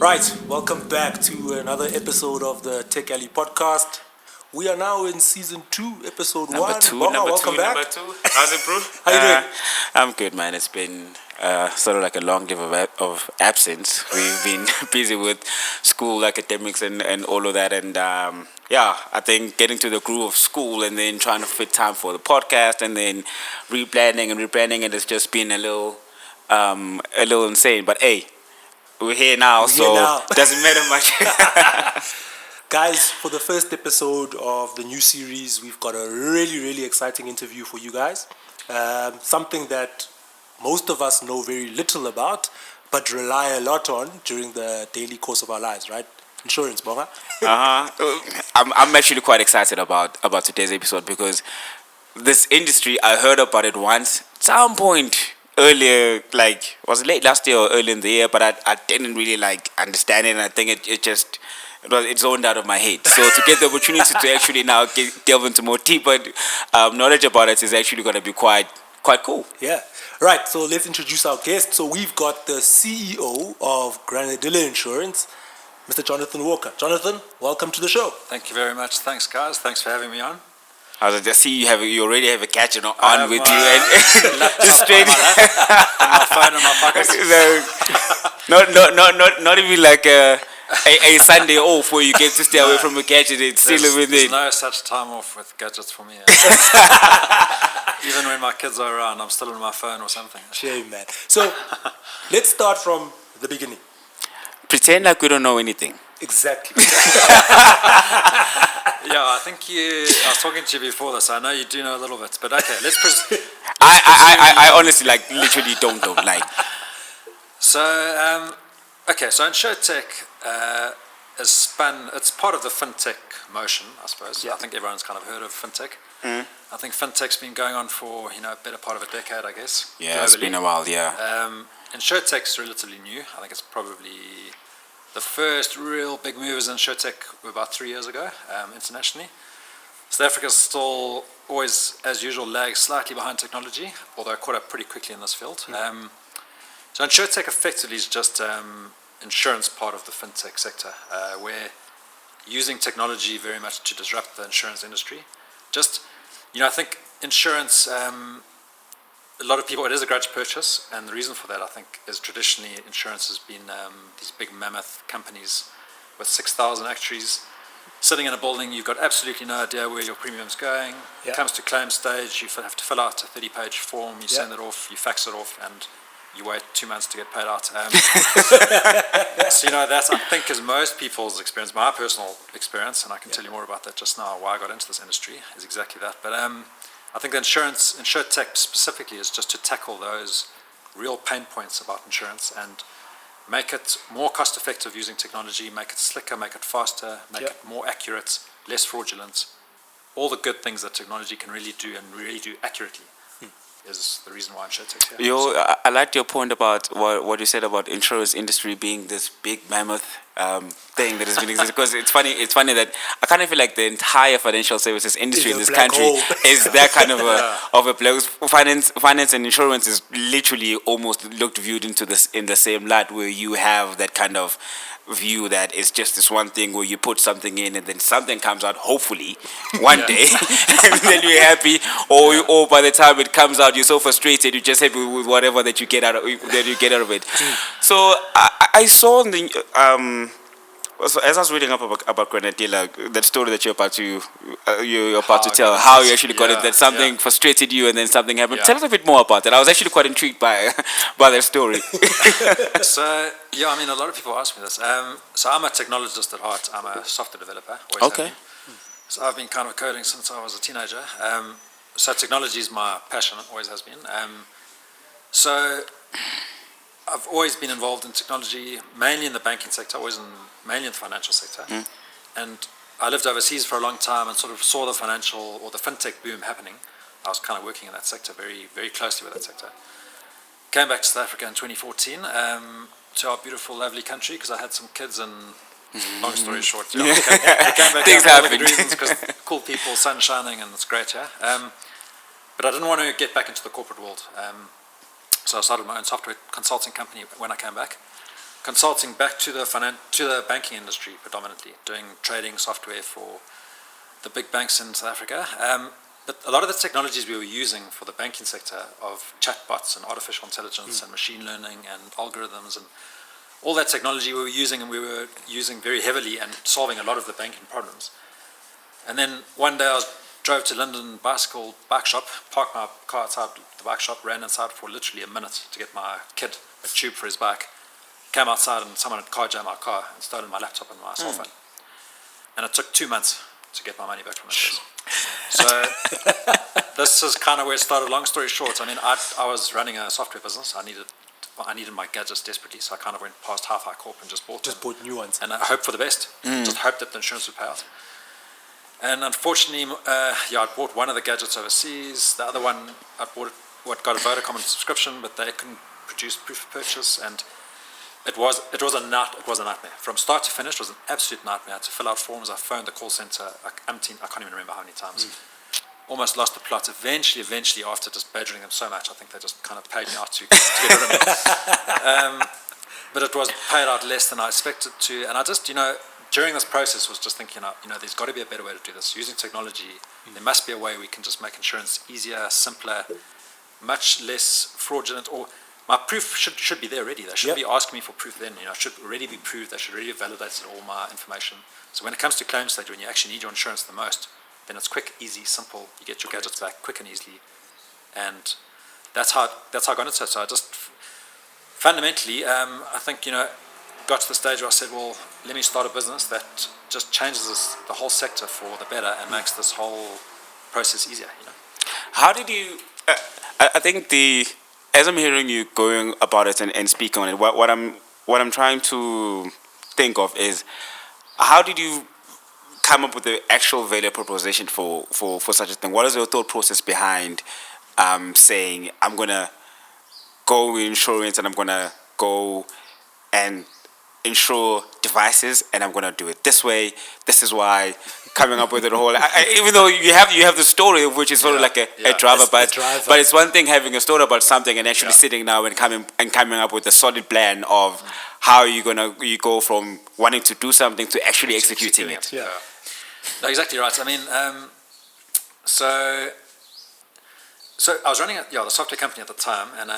Right, welcome back to another episode of the Tech Alley podcast. We are now in season 2, episode 1. Bonga, welcome back. Number two. How's it, bro? How you doing? I'm good, man. It's been sort of like a long leave of absence. We've been busy with school, academics, and all of that. And I think getting to the groove of school and then trying to fit time for the podcast and then replanning, and it's just been a little insane. But hey, we're here now, doesn't matter much. Guys, for the first episode of the new series, we've got a really, really exciting interview for you guys. Something that most of us know very little about, but rely a lot on during the daily course of our lives, right? Insurance, Bonga. I'm actually quite excited about today's episode because this industry, I heard about it once at some point earlier, like was it late last year or early in the year, but I didn't really understand it, and I think it zoned out of my head. So to get the opportunity to actually now delve into more deeper knowledge about it is actually going to be quite cool. Yeah. Right, so let's introduce our guest. So we've got the CEO of Granadilla Insurance, Mr. Jonathan Walker. Jonathan, welcome to the show. Thank you very much. Thanks, guys. Thanks for having me on. I just see you already have a gadget on with you and just straight my phone in my pocket. not even like a Sunday off where you get to stay away from a gadget. It's still within. There's no such time off with gadgets for me. Even when my kids are around, I'm still on my phone or something. Shame, man. So let's start from the beginning. Pretend like we don't know anything. Exactly. Yeah, I think I was talking to you before this. I know you do know a little bit, but okay, let's I honestly literally don't know. So, so InsurTech is spun. It's part of the fintech motion, I suppose. Yeah. I think everyone's kind of heard of fintech. Mm. I think fintech's been going on for a better part of a decade, I guess. Yeah, it's been a while. Yeah. InsurTech's relatively new. I think it's probably the first real big movers in InsurTech were about 3 years ago, internationally. South Africa's still always, as usual, lags slightly behind technology, although caught up pretty quickly in this field. So InsurTech effectively is just insurance part of the fintech sector. We're using technology very much to disrupt the insurance industry. I think insurance, a lot of people, it is a grudge purchase, and the reason for that, I think, is traditionally insurance has been these big mammoth companies with 6,000 actuaries sitting in a building. You've got absolutely no idea where your premium's going. Yeah. It comes to claim stage, you have to fill out a 30-page form, you send it off, you fax it off, and you wait 2 months to get paid out. So that, I think, is most people's experience. My personal experience, and I can tell you more about that just now, why I got into this industry, is exactly that. But I think the InsurTech specifically is just to tackle those real pain points about insurance and make it more cost effective using technology, make it slicker, make it faster, make it more accurate, less fraudulent. All the good things that technology can really do and really do accurately is the reason why InsurTech here. I liked your point about what you said about insurance industry being this big mammoth thing that has been existing. Because it's funny that I kind of feel like the entire financial services industry in this country is that kind of a place. Finance and insurance is literally almost viewed into this in the same light, where you have that kind of view that it's just this one thing where you put something in and then something comes out, hopefully one day, and then you're happy, or by the time it comes out you're so frustrated you're just happy with whatever that you get out of it. So I saw in the so as I was reading up about Granadilla, that story that you're about to tell, how you actually got it, that something frustrated you and then something happened. Tell us a bit more about that. I was actually quite intrigued by that story. So, a lot of people ask me this. So I'm a technologist at heart. I'm a software developer. Okay. So I've been kind of coding since I was a teenager. So technology is my passion, always has been. So I've always been involved in technology, mainly in the banking sector, mainly in the financial sector. And I lived overseas for a long time and sort of saw the financial or the fintech boom happening. I was kind of working in that sector, very, very closely with that sector. Came back to South Africa in 2014 to our beautiful, lovely country because I had some kids and, long story short, I came back Things for all the happen. good reasons because cool people, sun shining, and it's great here. But I didn't want to get back into the corporate world. So I started my own software consulting company when I came back. consulting back to the banking industry predominantly, doing trading software for the big banks in South Africa. But a lot of the technologies we were using for the banking sector of chatbots and artificial intelligence and machine learning and algorithms and all that technology we were using very heavily and solving a lot of the banking problems. And then one day I drove to London bicycle bike shop, parked my car outside the bike shop, ran inside for literally a minute to get my kid a tube for his bike, came outside and someone had carjacked my car and stolen my laptop and my cell phone. And it took 2 months to get my money back from the place. So this is kind of where it started. Long story short, I mean, I was running a software business. I needed my gadgets desperately, so I kind of went past Hi-Fi Corp and just bought new ones. And I hoped for the best. Just hoped that the insurance would pay out. And unfortunately, I bought one of the gadgets overseas. The other one, I bought got a Vodacom subscription, but they couldn't produce proof of purchase, and it was a nightmare. From start to finish, it was an absolute nightmare. I had to fill out forms. I phoned the call center. I can't even remember how many times. Almost lost the plot. Eventually, after just badgering them so much, I think they just kind of paid me out to get rid of me. But it was paid out less than I expected to, and I just, during this process was just thinking, there's got to be a better way to do this. Using technology, there must be a way we can just make insurance easier, simpler, much less fraudulent. Or my proof should be there already. They shouldn't be asking me for proof then. It should already be proved. They should already have validated all my information. So when it comes to claim stage, when you actually need your insurance the most, then it's quick, easy, simple. You get your gadgets back quick and easily, and that's how I got into it. So I just fundamentally, I think got to the stage where I said, well, let me start a business that just changes the whole sector for the better and makes this whole process easier. How did you? I think as I'm hearing you going about it and speaking on it, what I'm trying to think of is, how did you come up with the actual value proposition for such a thing? What is your thought process behind saying, I'm gonna go with insurance and I'm gonna go and insure devices and I'm gonna do it this way? This is why. Coming up with it whole, even though you have the story, which is sort of like a driver, but it's one thing having a story about something and actually sitting now and coming up with a solid plan of how you go from wanting to do something to actually executing it. Yeah, no, exactly right. I mean, so I was running the software company at the time, and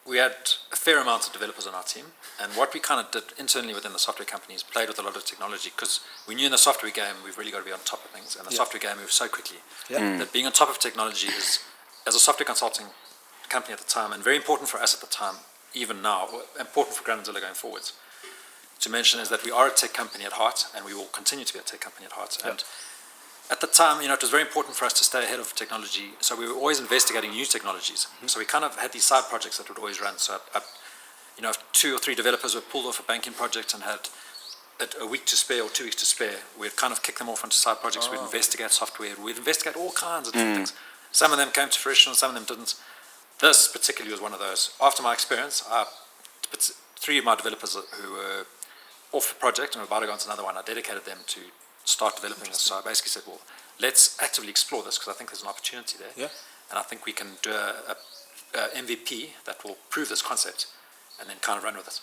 we had a fair amount of developers on our team, and what we kind of did internally within the software company is played with a lot of technology, because we knew in the software game we've really got to be on top of things, and the software game moves so quickly that being on top of technology is, as a software consulting company at the time, and very important for us at the time, even now, important for Granadzilla going forwards, to mention is that we are a tech company at heart, and we will continue to be a tech company at heart. And at the time, it was very important for us to stay ahead of technology, so we were always investigating new technologies. So we kind of had these side projects that would always run. So, if 2 or 3 developers were pulled off a banking project and had a week to spare or 2 weeks to spare, we'd kind of kick them off onto side projects. We'd investigate software. We'd investigate all kinds of different things. Some of them came to fruition, some of them didn't. This particularly was one of those. After my experience, 3 of my developers who were off the project and were about to go on to another one, I dedicated them to start developing this. So I basically said, well, let's actively explore this, because I think there's an opportunity there. Yeah. And I think we can do a MVP that will prove this concept and then kind of run with it.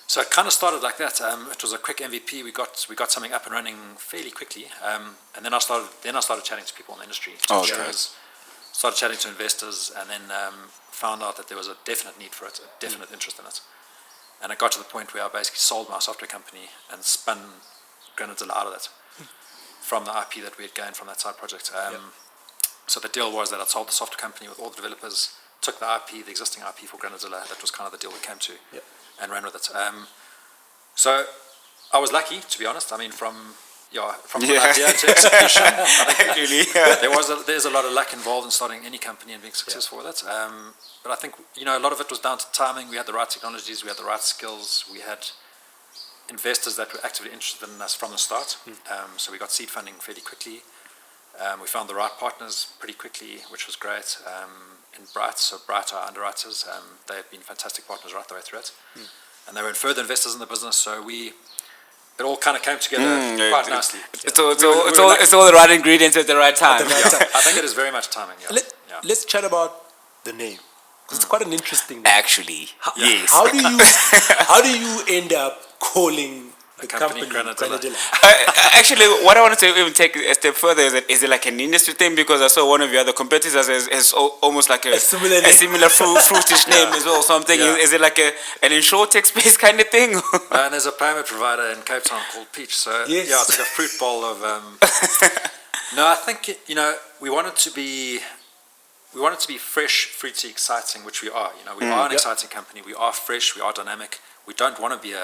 So it kind of started like that. It was a quick MVP. We got something up and running fairly quickly. And then I started chatting to people in the industry, to insurers, started chatting to investors, and then found out that there was a definite need for it, a definite interest in it. And it got to the point where I basically sold my software company and spun Granadzilla out of it, from the IP that we had gained from that side project. So the deal was that I sold the software company with all the developers, took the IP, the existing IP for Granadzilla. That was kind of the deal we came to, and ran with it. So I was lucky, to be honest. I mean, from idea to execution, I think there's a lot of luck involved in starting any company and being successful with it. But I think a lot of it was down to timing. We had the right technologies, we had the right skills, we had investors that were actively interested in us from the start. So we got seed funding fairly quickly. We found the right partners pretty quickly, which was great. In Bright, so Bright, our underwriters, they have been fantastic partners right the way through it. And they were further investors in the business, so it all kind of came together quite nicely. It's all the right ingredients at the right time. I think it is very much timing. Let's chat about the name. 'Cause it's quite an interesting name. Actually, yes. How do you end up calling the company company Granadilla. Granadilla? Actually, what I wanted to even take a step further is it like an industry thing? Because I saw one of your other competitors has almost like A similar name. fruitish name as well. So I'm thinking, Yeah. is it like an insurtech space kind of thing? And there's a payment provider in Cape Town called Peach. So Yes. yeah, it's like a fruit bowl of. No, I think we want it to be fresh, fruity, exciting, which we are. We are an exciting company. We are fresh. We are dynamic. We don't want to be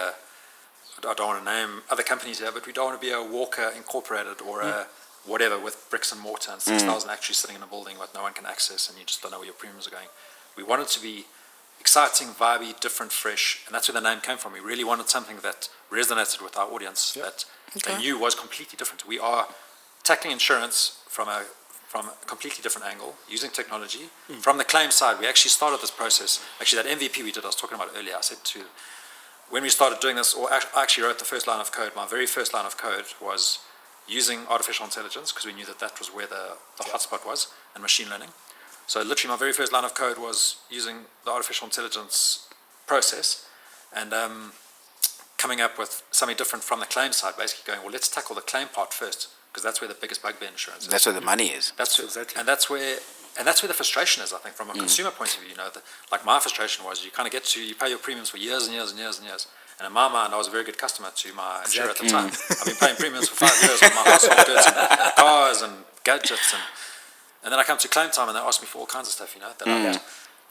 I don't want to name other companies here, but we don't want to be a Walker Incorporated or a whatever with bricks and mortar and 6,000 actually sitting in a building that no one can access and you just don't know where your premiums are going. We wanted to be exciting, vibey, different, fresh, and that's where the name came from. We really wanted something that resonated with our audience, that they knew was completely different. We are tackling insurance from a completely different angle, using technology. From the claim side, we actually started this process. Actually, that MVP we did, I was talking about earlier, I said when we started doing this, or I actually wrote the first line of code, my very first line of code was using artificial intelligence, because we knew that was where the hotspot was, and machine learning. So literally my very first line of code was using the artificial intelligence process and coming up with something different from the claim side, basically going, well, let's tackle the claim part first, because that's where the biggest bugbear insurance is. That's where the money is. Exactly. And that's where the frustration is, I think, from a consumer point of view. Like my frustration was you kind of you pay your premiums for years and years and years and years. And in my mind, I was a very good customer to my insurer at the time. I've been paying premiums for 5 years on my household goods and cars and gadgets. And then I come to claim time and they ask me for all kinds of stuff, that I want.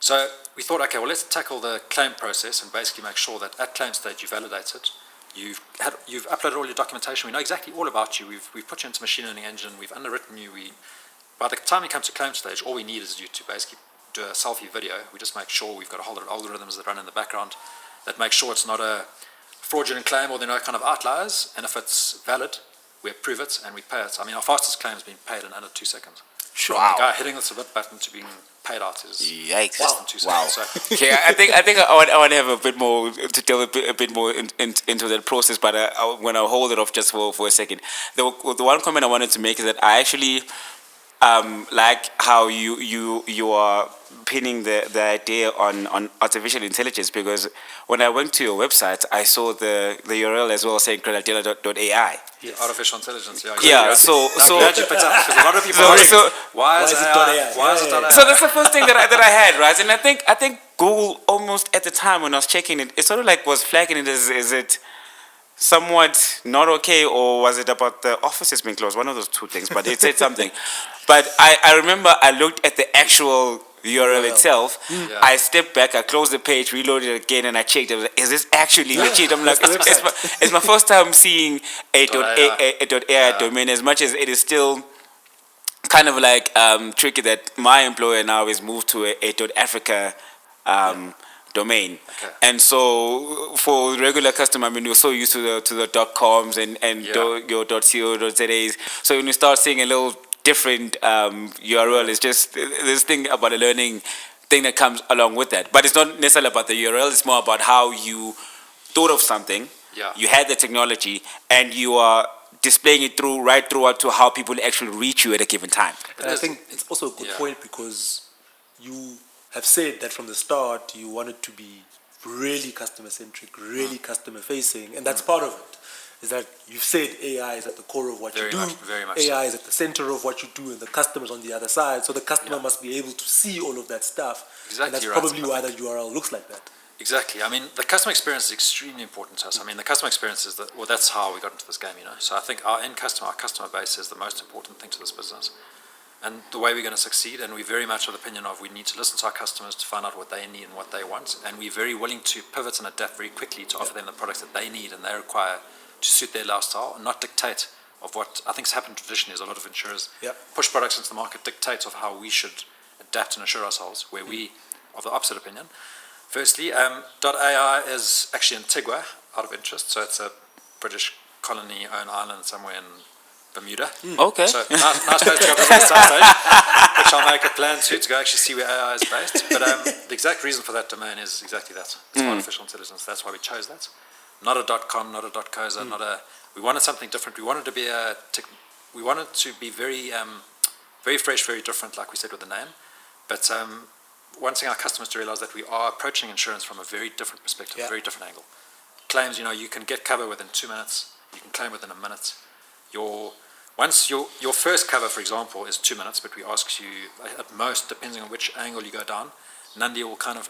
So we thought, okay, well, let's tackle the claim process and basically make sure that at claim stage you validate it. You've uploaded all your documentation. We know exactly all about you. We've put you into machine learning engine. We've underwritten you. By the time you come to claim stage, all we need is you to basically do a selfie video. We just make sure we've got a whole lot of algorithms that run in the background that make sure it's not a fraudulent claim or there are no kind of outliers. And if it's valid, we approve it and we pay it. I mean, our fastest claim has been paid in under 2 seconds. Sure. From the guy hitting the submit button to being paid out is Yikes! less than 2 seconds. So, Okay, I think I want to have a bit more to delve a bit more into that process, but I'm gonna hold it off just for a second. The one comment I wanted to make is that I actually like how you are pinning the idea on artificial intelligence, because when I went to your website, I saw the URL as well saying Granadilla.ai. Yes. artificial intelligence, yeah. Yeah, exactly. so I'm glad you picked up, because a lot of people why is it .ai? Why is it .ai? So that's the first thing that I had, right? And I think Google almost at the time when I was checking it, it sort of like was flagging it as, is it somewhat not okay, or was it about the offices being closed? One of those two things, but it said something. But I remember I looked at the actual URL itself. Yeah. I stepped back, I closed the page, reloaded it again, and I checked. I was like, is this actually legit? I'm like, it's my first time seeing a .ai domain, as much as it is still kind of like tricky that my employer now is moved to a .africa domain. Okay. And so for regular customer, I mean, you're so used to the .coms and your .co.za's. So when you start seeing a little different URL, it's just this thing about a learning thing that comes along with that. But it's not necessarily about the URL, it's more about how you thought of something, you had the technology, and you are displaying it right throughout to how people actually reach you at a given time. And I think it's also a good point, because you have said that from the start you wanted to be really customer centric, really customer facing, and that's part of it. Is that you've said AI is at the core of what you do. Very much AI is at the center of what you do, and the customer's on the other side. So the customer must be able to see all of that stuff. Exactly, and that's you're probably right. why the URL looks like that. Exactly. I mean, the customer experience is extremely important to us. I mean, the customer experience is that's how we got into this game, So I think our end customer, our customer base is the most important thing to this business. And the way we're going to succeed, and we're very much of the opinion of we need to listen to our customers to find out what they need and what they want. And we're very willing to pivot and adapt very quickly to offer them the products that they need and they require to suit their lifestyle, and not dictate of what I think has happened traditionally is a lot of insurers push products into the market, dictates of how we should adapt and assure ourselves, where we of the opposite opinion. Firstly, .ai is actually Antigua, out of interest, so it's a British colony-owned island somewhere in Bermuda. Okay. So nice place to go visit at some stage, which I'll make a plan to go actually see where AI is based. But the exact reason for that domain is exactly that. It's artificial intelligence. That's why we chose that. Not a .com, not a .coza, we wanted something different. We wanted to be we wanted to be very, very fresh, very different, like we said with the name. But wanting our customers to realize that we are approaching insurance from a very different perspective, Yeah. a very different angle. Claims, you can get cover within 2 minutes. You can claim within a minute. Your first cover, for example, is 2 minutes, but we ask you at most, depending on which angle you go down, Nandi will kind of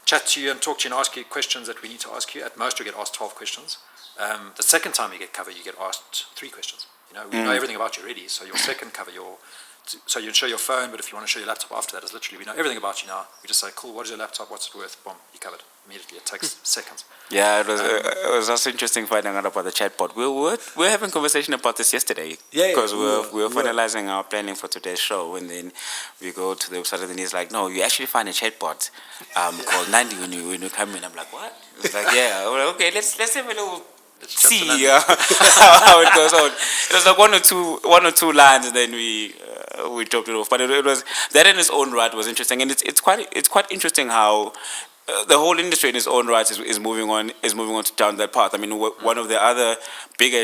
chat to you and talk to you and ask you questions that we need to ask you. At most, you get asked 12 questions. The second time you get cover, you get asked 3 questions. We know everything about you already. So your second cover, so you insure your phone, but if you want to show your laptop after that, it's literally, we know everything about you now. We just say, cool, what is your laptop? What's it worth? Boom, you're covered. Immediately, it takes seconds. Yeah, it was also interesting finding out about the chatbot. We were having a conversation about this yesterday. Yeah, Because we were we were. finalizing our planning for today's show, and then we go to the website, and then he's like, "No, you actually find a chatbot called Nandi when you come in." I'm like, "What?" It's like, "Yeah, well, okay, let's have a little." See how it goes on. It was like one or two lines, and then we dropped it off. But it was that in its own right was interesting, and it's quite interesting how the whole industry in its own right is moving on down that path. I mean, one of the other bigger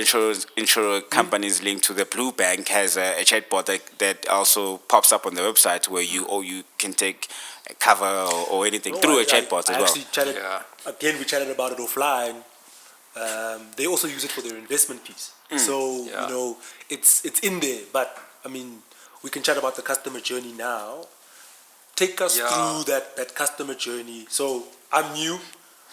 insurer companies linked to the Blue Bank has a chatbot that also pops up on the website where you can take a cover or anything through a chatbot as well. Actually chatted, again, we chatted about it offline. They also use it for their investment piece. So, it's in there. But, I mean, we can chat about the customer journey now. Take us through that customer journey. So, I'm new.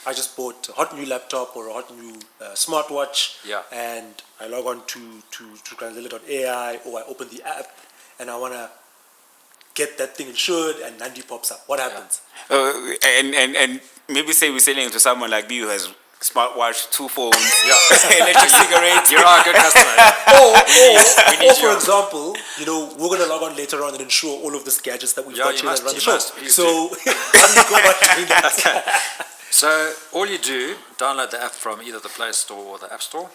I just bought a hot new laptop or a hot new smartwatch. Yeah. And I log on to Translate.ai, or I open the app and I want to get that thing insured, and Nandi pops up. What happens? And maybe say we're selling it to someone like me who has smartwatch, 2 phones, electric cigarettes. You're our good customer. Or for example, we're going to log on later on and insure all of these gadgets that we've got here and run the show. So, how do you go about doing that? So, all you do, download the app from either the Play Store or the App Store,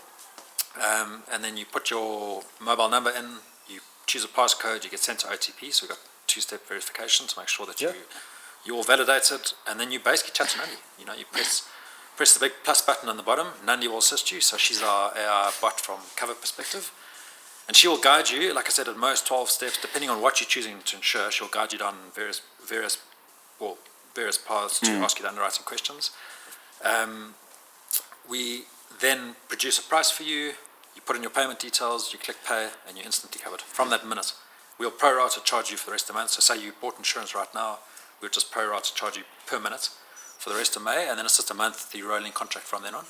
and then you put your mobile number in, you choose a passcode, you get sent to OTP, so we've got 2-step verification to make sure that you're all validated, and then you basically chat to Nandi. You press the big plus button on the bottom. Nandi will assist you. So she's our bot from cover perspective. And she will guide you, like I said, at most 12 steps, depending on what you're choosing to insure. She'll guide you down various paths to ask you the underwriting questions. We then produce a price for you. You put in your payment details, you click pay, and you're instantly covered from that minute. We'll pro-rata charge you for the rest of the month. So say you bought insurance right now, we'll just pro-rata charge you per minute for the rest of May, and then it's just a monthly rolling contract from then on.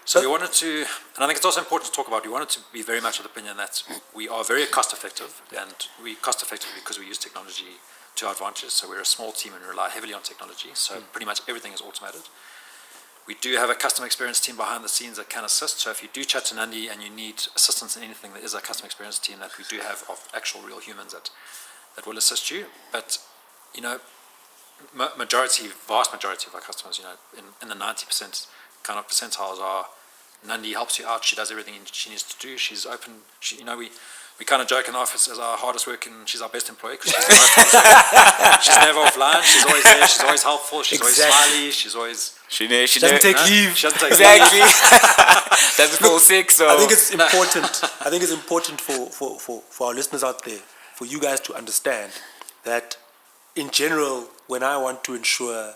So we wanted to, and I think it's also important to talk about, we wanted to be very much of the opinion that we are very cost effective, and we cost effective because we use technology to our advantage. So we're a small team and we rely heavily on technology, so pretty much everything is automated. We do have a customer experience team behind the scenes that can assist, so if you do chat to Nandi and you need assistance in anything, there is a customer experience team that we do have of actual real humans that will assist you. But, vast majority of our customers, in the 90% kind of percentiles are Nandi helps you out. She does everything she needs to do. She's open. We kind of joke in the office as our hardest working. She's our best employee because she's never offline. She's always there. She's always helpful. She's always smiley. She's always. She doesn't take leave. She doesn't take Exactly. Doesn't fall sick. So I think it's important. I think it's important for our listeners out there, for you guys to understand that in general, when I want to insure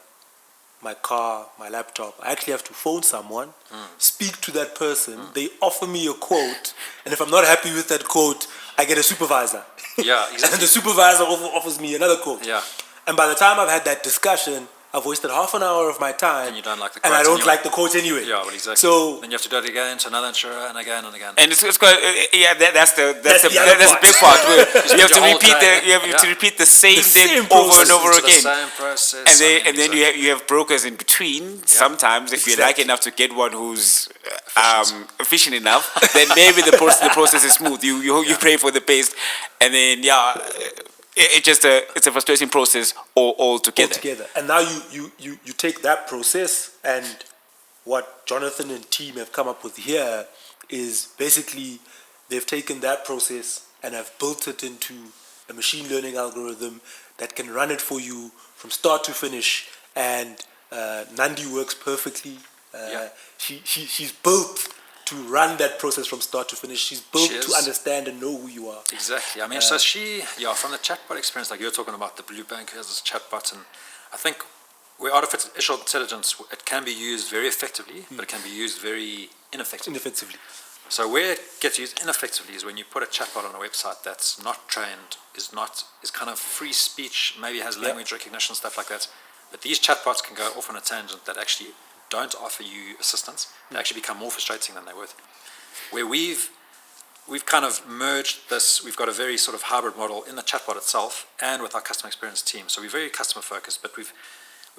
my car, my laptop, I actually have to phone someone, speak to that person, they offer me a quote, and if I'm not happy with that quote, I get a supervisor. Yeah, exactly. And the supervisor offers me another quote. Yeah. And by the time I've had that discussion, I've wasted half an hour of my time, And you don't like the and I quote don't anyway. like the quote anyway. Yeah, well, exactly. So then you have to do it again to another insurer and again and again. and it's quite that's the the other big part where you have to your whole repeat day. you have to repeat the same same thing over and process. over It's the again. same process. And then you have brokers in between. Sometimes, if you're lucky enough to get one who's efficient enough, then maybe the process is smooth. You pray for the best, and then it's a frustrating process altogether. And now you take that process, and what Jonathan and team have come up with here is basically they've taken that process and have built it into a machine learning algorithm that can run it for you from start to finish. And Nandi works perfectly. She's built to run that process from start to finish. She's built to understand and know who you are. Exactly. I mean, so from the chatbot experience, like you're talking about, the Blue Bank has this chatbot, and I think where artificial intelligence, it can be used very effectively, but it can be used very ineffectively. Ineffectively. So where it gets used ineffectively is when you put a chatbot on a website that's not trained, is kind of free speech, maybe has language recognition, stuff like that. But these chatbots can go off on a tangent that actually don't offer you assistance. They actually become more frustrating than they're worth. Where we've kind of merged this, we've got a very sort of hybrid model in the chatbot itself and with our customer experience team. So we're very customer focused, but we've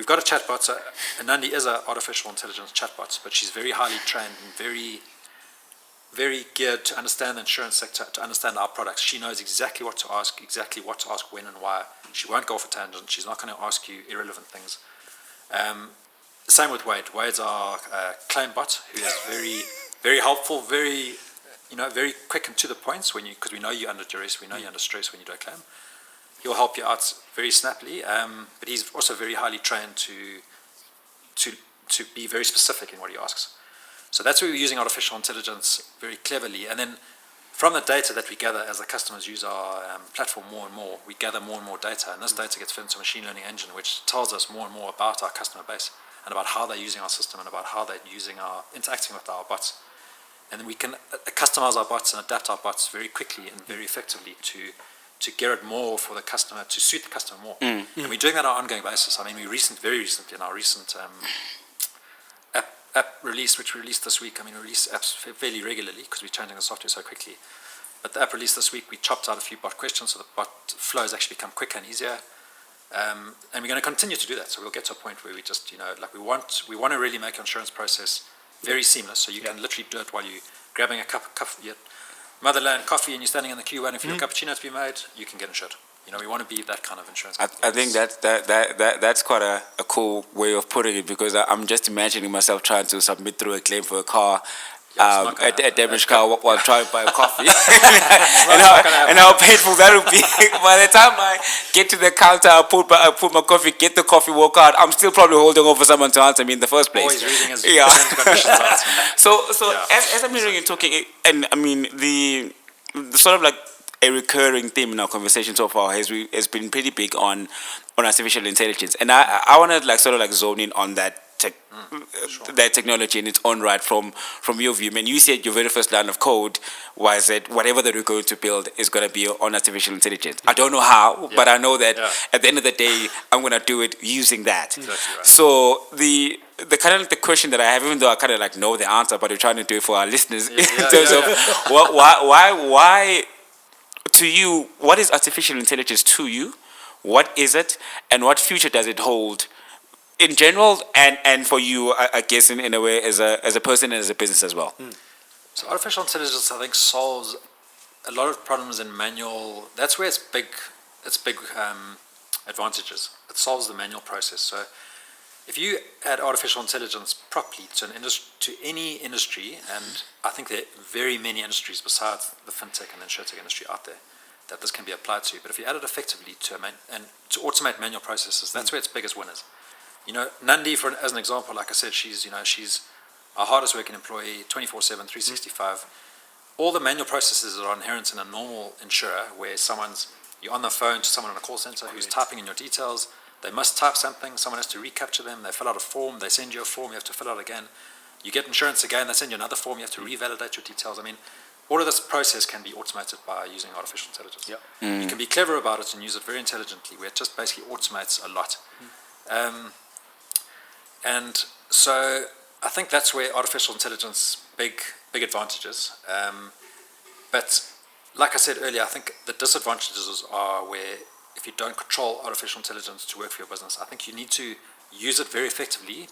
got a chatbot. So Nandi is an artificial intelligence chatbot, but she's very highly trained and very geared to understand the insurance sector, to understand our products. She knows exactly what to ask, when and why. She won't go off a tangent. She's not going to ask you irrelevant things. Same with Wade. Wade's our claim bot, who is very, very helpful, very quick and to the points because we know you're under duress, we know you're under stress when you do a claim. He'll help you out very snappily, but he's also very highly trained to be very specific in what he asks. So that's where we're using artificial intelligence very cleverly. And then from the data that we gather as the customers use our platform more and more, we gather more and more data. And this data gets fed into a machine learning engine, which tells us more and more about our customer base and about how they're using our system and about how they're interacting with our bots. And then we can customize our bots and adapt our bots very quickly and very effectively to gear it more for the customer, to suit the customer more. And we're doing that on an ongoing basis. I mean, very recently in our recent app release, which we released this week. I mean, we release apps fairly regularly because we're changing the software so quickly. But the app release this week, we chopped out a few bot questions, so the bot flows actually become quicker and easier. And we're going to continue to do that. So we'll get to a point where we just, we want to really make our insurance process very seamless. So you can literally do it while you're grabbing a cup of coffee, Motherland coffee, and you're standing in the queue waiting for your cappuccino to be made. You can get insured. We want to be that kind of insurance company. I think that's quite a cool way of putting it, because I'm just imagining myself trying to submit through a claim for a car, a damaged car while trying to buy a coffee, and how painful that would be. By the time I get to the counter, I put my coffee, get the coffee, walk out, I'm still probably holding on for someone to answer me in the first place. Always reading his terms and conditions out. So as I'm hearing you talking, and I mean the sort of like a recurring theme in our conversation so far has been pretty big on artificial intelligence, and I want to sort of zone in on that that technology in its own right from your view. I mean, you said your very first line of code was that whatever that we're going to build is going to be on artificial intelligence. I don't know how, but I know that at the end of the day, I'm going to do it using that. Exactly right. So the kind of the question that I have, even though I kind of know the answer, but we're trying to do it for our listeners in terms of why to you, what is artificial intelligence to you? What is it, and what future does it hold in general, and for you, I guess in a way, as a person and as a business as well? So artificial intelligence, I think, solves a lot of problems in manual. That's where its big advantages. It solves the manual process. So if you add artificial intelligence properly to any industry, and I think there are very many industries besides the fintech and insurtech industry out there that this can be applied to. But if you add it effectively to automate manual processes, that's where its biggest winners. Nandi, as an example, like I said, she's our hardest working employee, 24/7, 365. All the manual processes that are inherent in a normal insurer, where you're on the phone to someone in a call center who's typing in your details. They must type something, someone has to recapture them, they fill out a form, they send you a form, you have to fill out again. You get insurance again, they send you another form, you have to revalidate your details. I mean, all of this process can be automated by using artificial intelligence. You can be clever about it and use it very intelligently, where it just basically automates a lot. And so I think that's where artificial intelligence, big advantages. But like I said earlier, I think the disadvantages are where if you don't control artificial intelligence to work for your business, I think you need to use it very effectively,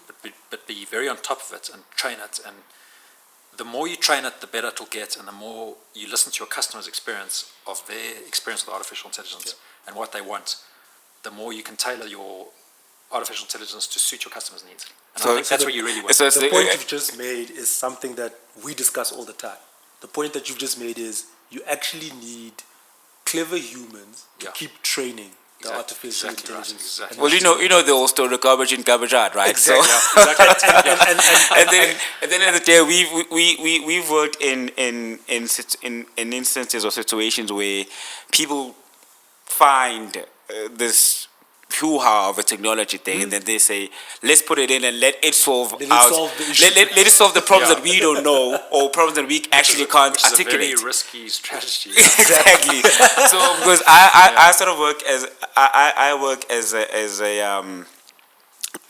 but be very on top of it and train it. And the more you train it, the better it'll get, and the more you listen to your customers' experience of their experience with artificial intelligence and what they want, the more you can tailor your artificial intelligence to suit your customers' needs. And I think that's where you really win. The point you've just made is something that we discuss all the time. The point that you've just made is you actually need clever humans to keep training the artificial intelligence. Right, exactly. Well, you know the old story, garbage in, garbage out, right? Exactly. So, Exactly. and then at the end of the day, we've worked in instances or situations where people find this hoo-ha of a technology thing, and then they say, let's put it in and let it solve Let it out, solve the issue. let it solve the problems Yeah. that we don't know or problems that we actually can't Which is a articulate. very risky strategy. Exactly. So because I sort of work as I work as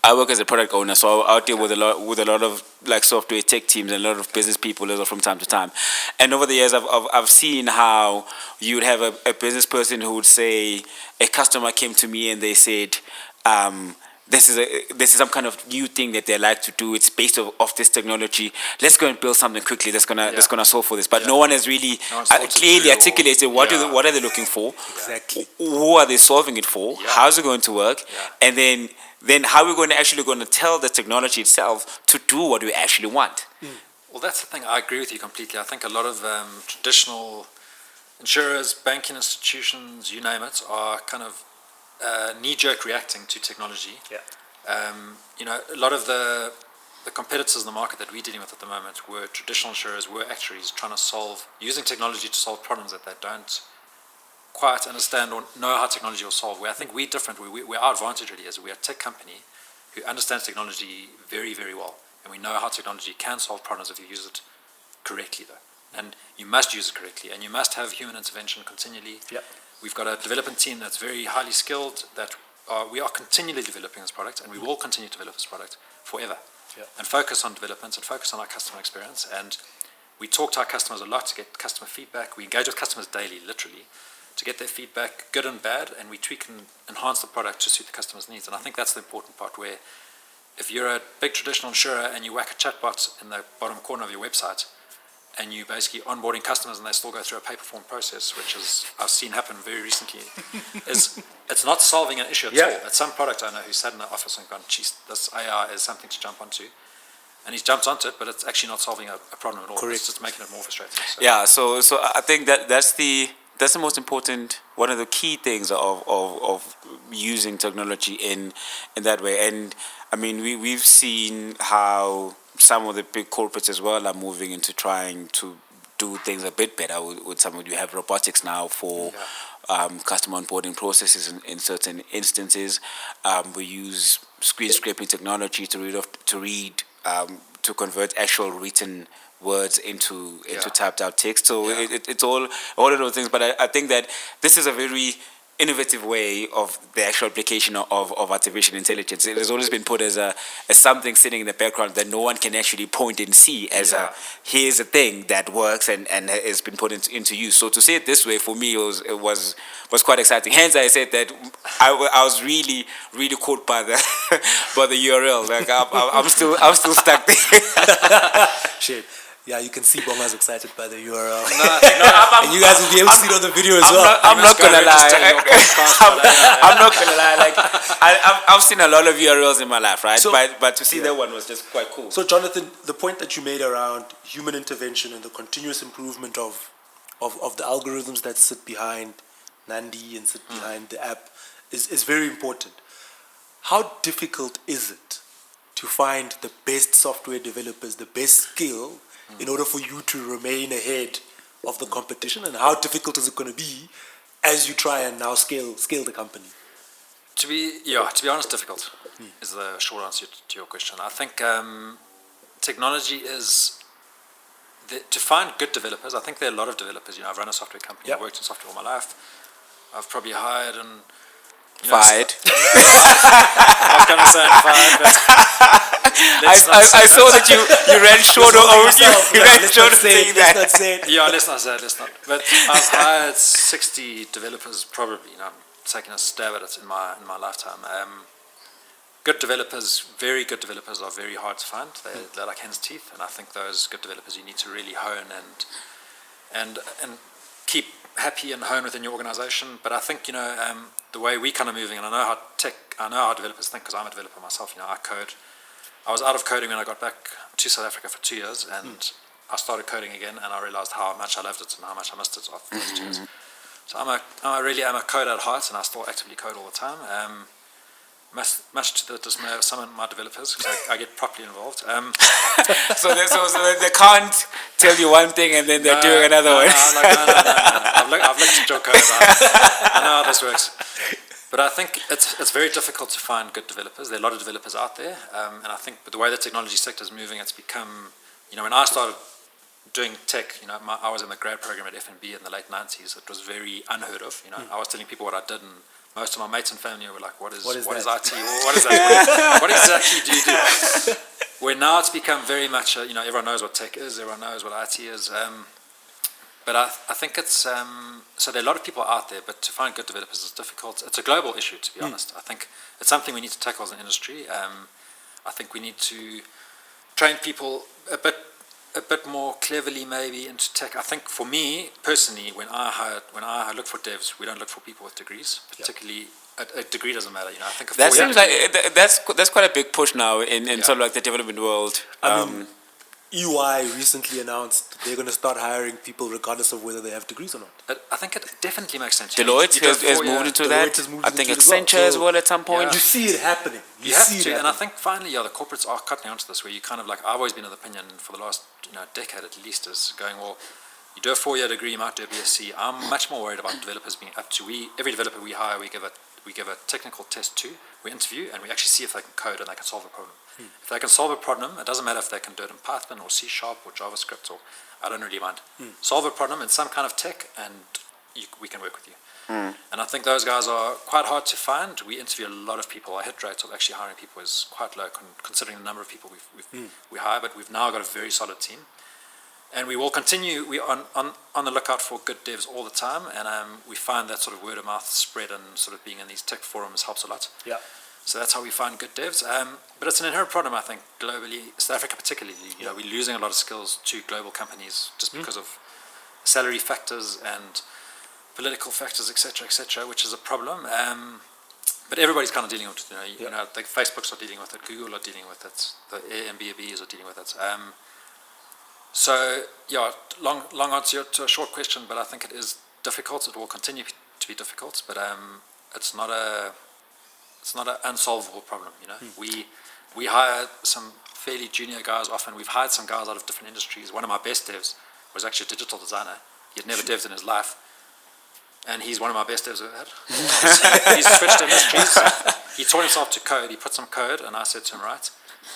I work as a product owner, so I deal with a lot of like software tech teams and a lot of business people as well from time to time. And over the years, I've seen how you would have a business person who would say a customer came to me and they said, this is some kind of new thing that they like to do. It's based off this technology. Let's go and build something quickly. That's gonna solve for this. But no one has really No one's thought it clearly through or- articulated what Yeah. what are they looking for. Exactly. Who are they solving it for? Yeah. How's it going to work? Yeah. And then how are we going to tell the technology itself to do what we actually want? Well, that's the thing. I agree with you completely. I think a lot of traditional insurers, banking institutions, you name it, are kind of knee-jerk reacting to technology. Yeah. A lot of the competitors in the market that we're dealing with at the moment were traditional insurers, were actuaries trying to using technology to solve problems that they don't quite understand or know how technology will solve. Where I think we're different. Our advantage really is we're a tech company who understands technology very, very well. And we know how technology can solve problems if you use it correctly, though. And you must use it correctly, and you must have human intervention continually. Yep. We've got a development team that's very highly skilled, that we are continually developing this product, and we will continue to develop this product forever. Yep. And focus on development and focus on our customer experience. And we talk to our customers a lot to get customer feedback. We engage with customers daily, literally, to get their feedback, good and bad, and we tweak and enhance the product to suit the customer's needs. And I think that's the important part, where if you're a big traditional insurer and you whack a chatbot in the bottom corner of your website, and you basically onboarding customers and they still go through a paper form process, which is I've seen happen very recently, it's not solving an issue at all. It's some product owner who sat in the office and gone, geez, this AI is something to jump onto. And he's jumped onto it, but it's actually not solving a problem at all. Correct. It's just making it more frustrating. So. Yeah, so I think that's the most important, one of the key things of using technology in that way. And I mean, we've seen how some of the big corporates as well are moving into trying to do things a bit better with some of you have robotics now for customer onboarding processes in certain instances. We use screen scraping technology to convert actual written words into typed out text. So it's all of those things. But I think that this is a very innovative way of the actual application of artificial intelligence. It has always been put as something sitting in the background that no one can actually point and see as here's a thing that works and has been put into use. So to say it this way, for me, it was quite exciting. Hence, I said that I was really, really caught by the by the URL. Like I'm still stuck there. Shit. Yeah, you can see Bonga's excited by the URL. And you guys will be able to see it on the video as well. I'm not gonna lie. I'm not gonna lie. Like I've seen a lot of URLs in my life, right? So- but to see that one was just quite cool. So, Jonathan, the point that you made around human intervention and the continuous improvement of the algorithms that sit behind Nandi and sit behind the app is very important. How difficult is it to find the best software developers, the best skill, in order for you to remain ahead of the competition? And how difficult is it going to be as you try and now scale the company? To be honest, difficult is the short answer to your question. I think technology is to find good developers. I think there are a lot of developers. I've run a software company. I've worked in software all my life. I've probably hired and Fired. I was going to say fired, but I saw that you ran short of saying that. Let's not say it. Yeah, let's not say it. Let's not. But I've hired 60 developers probably. I'm taking a stab at it in my lifetime. Good developers, very good developers, are very hard to find. They're like hen's teeth, and I think those good developers you need to really hone and keep happy and hone within your organization. But I think the way we kind of moving, and I know how developers think because I'm a developer myself. I code. I was out of coding when I got back to South Africa for 2 years, and I started coding again, and I realized how much I loved it and how much I missed it after those 2 years. So I really am a coder at heart, and I still actively code all the time. Much to the dismay of some of my developers, because I get properly involved. So they can't tell you one thing and then they're doing another one. No. I've looked at your code. I know how this works. But I think it's very difficult to find good developers. There are a lot of developers out there, and I think with the way the technology sector is moving, it's become, when I started doing tech, I was in the grad program at FNB in the late 90s. It was very unheard of. I was telling people what I did, and most of my mates and family were like, what is IT? Or what is that? What exactly do you do? Where now it's become very much, everyone knows what tech is, everyone knows what IT is. But I think it's, so there are a lot of people out there, but to find good developers is difficult. It's a global issue, to be honest. I think it's something we need to tackle as an industry. I think we need to train people a bit more cleverly maybe into tech. I think for me, personally, when I look for devs, we don't look for people with degrees, particularly a degree doesn't matter. I think that seems like that's quite a big push now in sort of like the development world. I mean, EY recently announced they're going to start hiring people regardless of whether they have degrees or not. I think it definitely makes sense. Deloitte has moved into that. I think Accenture as well at some point. You see it happening. You have to, and I think finally, the corporates are cutting onto this. Where you kind of like, I've always been of the opinion for the last decade at least, is going, well, you do a 4-year degree, you might do a BSc. I'm much more worried about developers being up to. Every developer we hire, we give a technical test to. We interview and we actually see if they can code and they can solve a problem. If they can solve a problem, it doesn't matter if they can do it in Python or C# or JavaScript, or I don't really mind. Solve a problem in some kind of tech and we can work with you. And I think those guys are quite hard to find. We interview a lot of people. Our hit rate of actually hiring people is quite low considering the number of people we hire, but we've now got a very solid team. And we will continue. We are on the lookout for good devs all the time, and we find that sort of word of mouth spread and sort of being in these tech forums helps a lot. Yeah. So that's how we find good devs. But it's an inherent problem, I think, globally, South Africa particularly. We're losing a lot of skills to global companies just because of salary factors and political factors, etc., which is a problem. But everybody's kind of dealing with it. Like Facebook's are dealing with it, Google are dealing with it, the Airbnbs are dealing with it. So long answer to a short question, but I think it is difficult. It will continue to be difficult, but it's not an unsolvable problem. We hire some fairly junior guys often. We've hired some guys out of different industries. One of my best devs was actually a digital designer. He had never dev'd in his life, and he's one of my best devs I've had. He's switched industries. He taught himself to code. He put some code, and I said to him, right.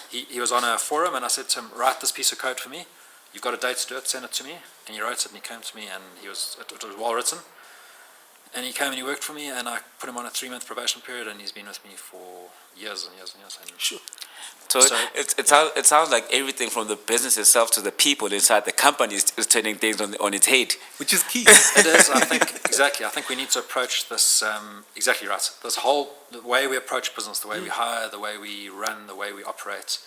He was on a forum, and I said to him, write this piece of code for me. You've got a day to do it, send it to me. And he wrote it, and he came to me, and it was well written. And he came and he worked for me, and I put him on a 3-month probation period, and he's been with me for years and years and years. And Sure. So it sounds like everything from the business itself to the people inside the company is turning things on its head. Which is key. It is, I think, exactly. I think we need to approach this exactly right. The way we approach business, the way we hire, the way we run, the way we operate,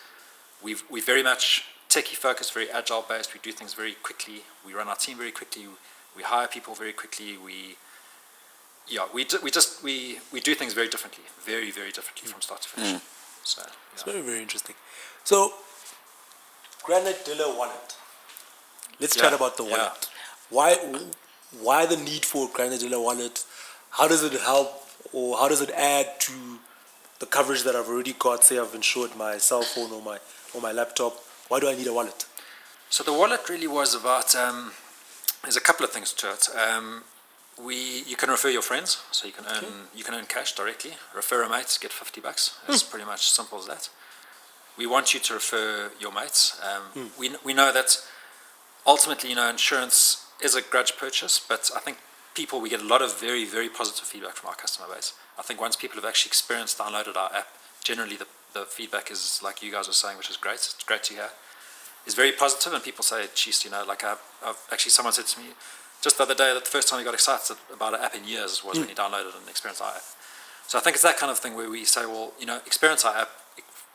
we very much techie focused, very agile based. We do things very quickly. We run our team very quickly. We hire people very quickly. We do things very differently, very, very differently from start to finish. So it's very, very interesting. So, Granite Dilla Wallet. Let's chat about the wallet. Why the need for Granite Dilla Wallet? How does it help, or how does it add to the coverage that I've already got? Say I've insured my cell phone or my laptop. Why do I need a wallet? So the wallet really was about. There's a couple of things to it. You can refer your friends, so you can earn cash directly. Refer a mate, get $50. It's pretty much simple as that. We want you to refer your mates. We know that ultimately, insurance is a grudge purchase, but I think we get a lot of very, very positive feedback from our customer base. I think once people have actually experienced, downloaded our app, generally the feedback is like you guys are saying, which is great. It's great to hear. It's very positive, and people say, geez, like I've actually, someone said to me just the other day that the first time he got excited about an app in years was when he downloaded and experienced our app. So I think it's that kind of thing where we say, well, experience our app,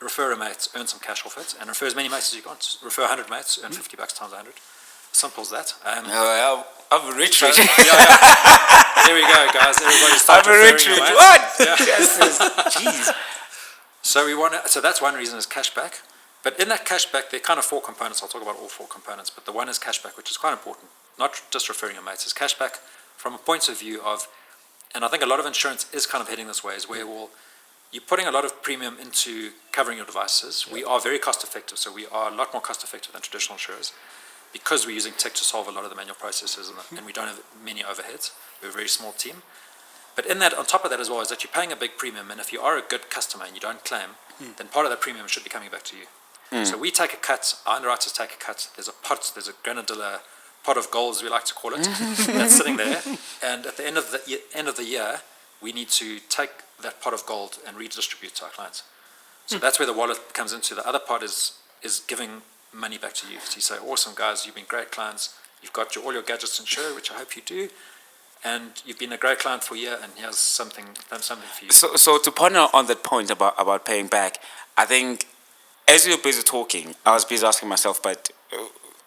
refer a mate, earn some cash off it, and refer as many mates as you want. Refer 100 mates, earn $50 times 100. Simple as that. I'm rich. There we go, guys. Everybody start referring your mates. What? Yeah. Jeez. So that's one reason is cashback. But in that cashback, there are kind of 4 components. I'll talk about all 4 components. But the one is cashback, which is quite important. Not just referring your mates. It's cashback from a point of view of, and I think a lot of insurance is kind of heading this way, is where you're putting a lot of premium into covering your devices. We are very cost effective. So we are a lot more cost effective than traditional insurers because we're using tech to solve a lot of the manual processes and we don't have many overheads. We're a very small team. But in that, on top of that as well, is that you're paying a big premium, and if you are a good customer and you don't claim, then part of that premium should be coming back to you. So we take a cut, our underwriters take a cut. There's a granadilla pot of gold, as we like to call it, that's sitting there. And at the end of the year, we need to take that pot of gold and redistribute to our clients. So that's where the wallet comes into. The other part is giving money back to you. So you say, awesome guys, you've been great clients. You've got all your gadgets insured, which I hope you do. And you've been a great client for a year, and here's something for you. So to ponder on that point about paying back, I think as you were busy talking, I was busy asking myself, but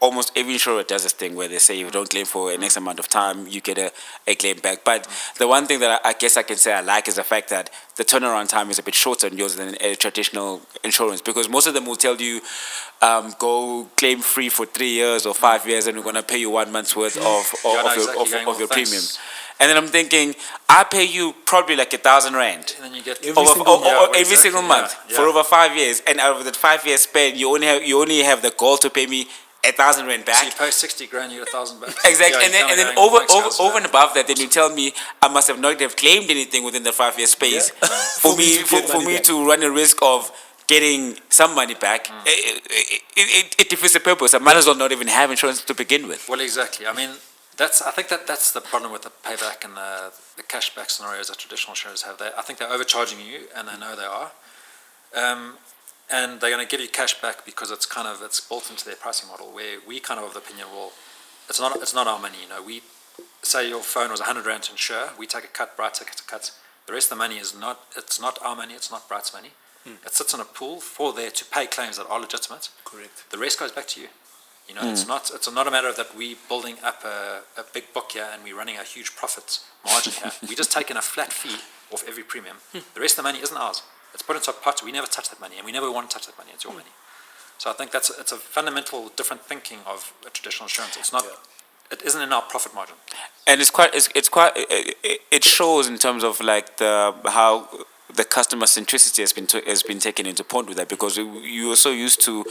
almost every insurer does this thing where they say if you don't claim for an X amount of time, you get a claim back. But the one thing that I guess I can say I like is the fact that the turnaround time is a bit shorter in yours than a traditional insurance, because most of them will tell you, go claim free for 3 years or 5 years, and we're going to pay you 1 month's worth of your premium. And then I'm thinking, I pay you probably like 1,000 rand. And then you get every single month for over 5 years, and out of that 5 year span, you only have the goal to pay me 1,000 rand back. So you pay 60 grand, you get 1,000 back. Exactly, and then over and above that, then you tell me I must have not have claimed anything within the 5 year space for me to run a risk of getting some money back. It defeats the purpose. I might as well not even have insurance to begin with. Well, exactly. I mean, I think that's the problem with the payback and the cashback scenarios that traditional insurers have. I think they're overcharging you, and they know they are. And they're going to give you cash back because it's built into their pricing model, where we kind of the opinion, well, it's not our money. We say your phone was 100 rand to insure, we take a cut, Bright takes a cut. The rest of the money it's not our money, it's not Bright's money. It sits in a pool to pay claims that are legitimate. Correct. The rest goes back to you. It's not a matter of that we building up a big book here and we're running a huge profit margin here. We just taking a flat fee off every premium. The rest of the money isn't ours. It's put into a pot. We never touch that money, and we never want to touch that money. It's your money. So I think it's a fundamental different thinking of a traditional insurance. It's not. It isn't in our profit margin. And it shows in terms of like how the customer centricity has been taken into point with that, because you are so used to